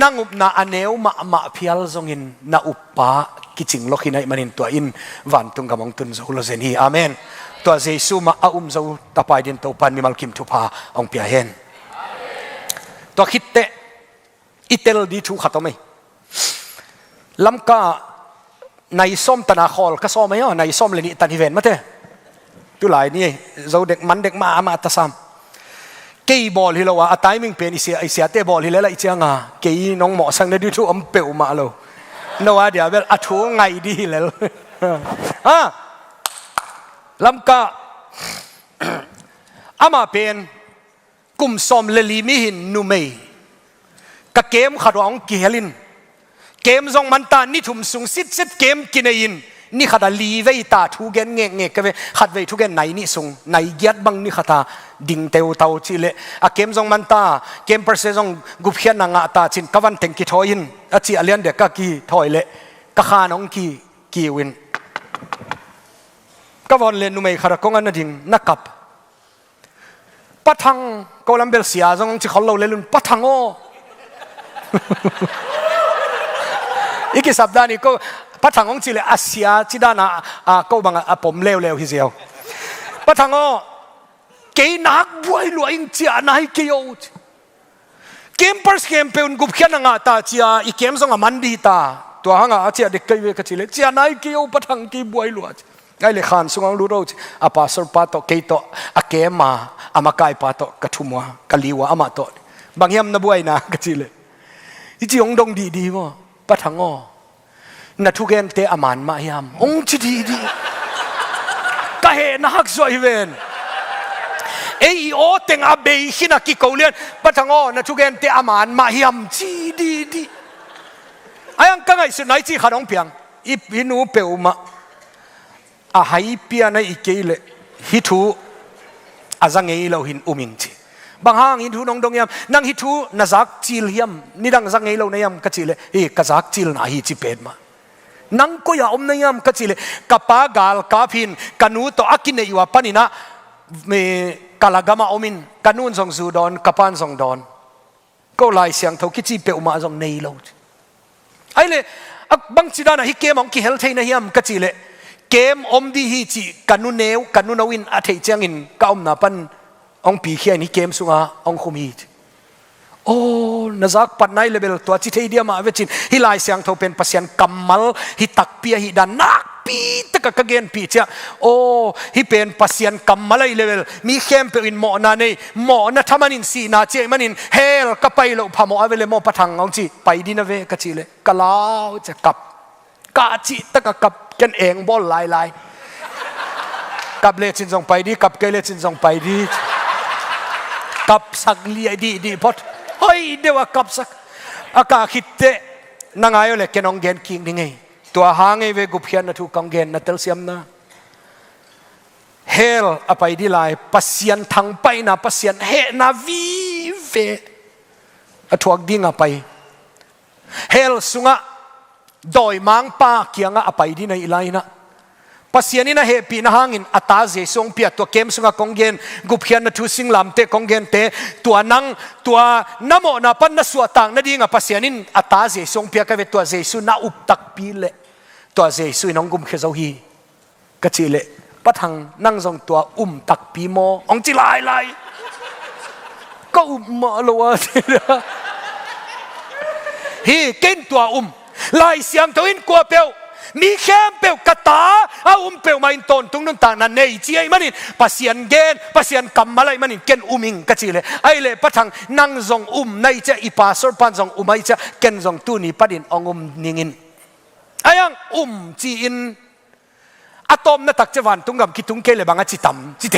นางนาอันเนวมาพิอัลจงินนาปากิจิงล็อกหินไอมันินตัวอินวันตุงกำมงตุนโซโลเซนีอาเมนตัวเจซูมาโซตาปายดินตัวปันมิมัลคิมทุพาองเปียเฮนตัวคิดเตอิเตลดีทูขัดตัวไหมลำกาในส้มตนาคอลก็ส้มไหมในส้มเลยนี่ตันฮิเวนมาเถอะตุลายนี่เราเด็กมันเด็กมาตะซ้ำกี่บอลที่เราว่าไอ้มิ่งเป็นไอเสียเตะบอลที่เราไอเจ้างากี่น้องหมอสังเดดูทูอมเปลมาเราโน้ว่าเดี๋ยวเวลอัทูไงดีแล้วลำกาอามาเป็นกลุ่มส้มเลลีมิหินนูเมย์กับเกมขัดหวังกิเฮลินเกมทรงมันตานี่ถุ่มสูงซิดเกมกินเอง นี่ขัดลีเวตาทุกเกนเงเงก็เวขัดเวทุกเกนไหนนี่ส่งไหนเกียดบังนี่ขัดดิ่งเตวเตาจิเลอะเกมซองมันตาเกมเปอร์เซซองกุบเขียนนางตาจินกวันเต็งกิทอยินอาจิอเลียนเด็กก็กีถอยเละก็ขานองกีวินก็วันเล่นนุ่มไอ้ขารกงอันนั่นดิ่งนักกับปัทังโคลัมเบลเซียซองจิเขาเล่าเล่นปัทังโออีกสัปดาห์นี้ก็ปัทังของจิเลอาเซียจิดานาก็บังผมเลวฮิเซียวปัทังโอเกนักบวยลวยอิงเจียนายเกียวเกมเปอร์สเกมเปิลกุบเขียนงาตาเจียอีเกมส่งมันดีตาตัวหางอาเจียเด็กเกยเวกจิเลเจียนายเกียวปัทังกีบวยลวยไอ้เลขานสุงอังลูโรจอาปาสรปาโตเกยโตอาเกมาอามากายปาโตกระทุมัวกะลีวะอามาโตบางยามนบวยนะกจิเลอีจีองดงดีวะปัทังโอนัทุเกนเตอามานมายามองจีดีก็เห็นนักสวยเวนเอโอเต็งอาเบยขินักกิโกเลียนปัทังโอนัทุเกนเตอามานมายามจีดีไอ้ยังกังไงสุดไหนจีขนมเปียงอีปีนูเปวมาอาหายเปียในอีเกลฮิทูอาจังเอเราหินอุมิงจีบางห้างฮิทูน้องดงยามนั่งฮิทูนาจักจิลยามนี่ดังจังเอเราในยามกจิเลกจักจิลนาฮิจิเป็ดมานังก็อย่าอมในยามกจิเลกับปากาลกาพินกันูโตอากินเนยว่าปนินะเมกาลากามาอมินกันูนส่งสูดอนกับปานส่งดอนก็ลายเสียงเท่ากิจิเปอุมาส่งเนยเราไอ้เลยบางจิดานะฮิเกมองกิเฮลเทนยามกจิเลเกมอมดีฮิจิกันูเนวกันูนวินอาเทจังอินก้าวนาปันองปีเขียนี่เกมสุงาองคุมีโอ้นาจักปัดไนเลเบลตัวจิตเดียมาเวจินฮิลายเสียงเท่าเป็นปัสยันกัมมัลฮิตักเปียฮิดานักปีตะกะกะเกนปีเจ้าโอ้ฮิเป็นปัสยันกัมมัลเลเบลมีเข้มเป็นหมอนาเนหมอนาทามันินสีนาเจมันินเฮลก็ไปโลพามอเวเลโมปะทังองจีไปดินาเวกจิเลกะลาวจะกับกะจิตะกะกับกันเองบอลลายกับเลจินส่งไปดีกับเกเลจินส่งไปดีกับสักเลียดีพอดเฮ้ยเดี๋ยวกับสักอากาคิดเตะนางไงเลยแกน้องเกนคิงนี่ไงตัวหางไอ้เวกุบเขียนนะถูกกองเกนนะเตลเซียมนะเฮลอไปดีลายปัสยันทางไปนะปัสยันเฮนาวีเวอถวกดิ่งไปเฮลสุงะดอยมังปาเกียงอไปดีในไลนะปัสยันนี่นะเฮปีนะหางินอัตาเจสงเปียตัวเกมสุงะกองเกนกุบเขียนนะทุสิงลำเตกองเกนเตตัวนังตัวนโมนะปันนะสวตังนะดีงะปัสยันนินอัตาเจสงเปียกเวตัวเจสุนะอุปตักปีเลตัวเจสุน้องกุมเขจาฮีกะจิเลปัทังนั่งทรงตัวตักปีโมองจิลายก็มาลัวฮีเกนตัวลายเสียงตัวอินกัวเปียวมีเข้มเปียวกตาเปียวมาอินตนตรงนั้นต่างนั้นเนยจีไอมันนี่ปัสยันเกนปัสยันกำมาเลยมันนี่เกนมิงกะจิเลไอเล่ปัทังนั่งทรงในเจ้าอีปาสรปันทรงไอเจ้าเกนทรงตุนีปัดินองนิงินไอยังจีอินอะตอมนั่นตักเจวันตุงกับคิดตุงเกลบังอาจิตัมจิเต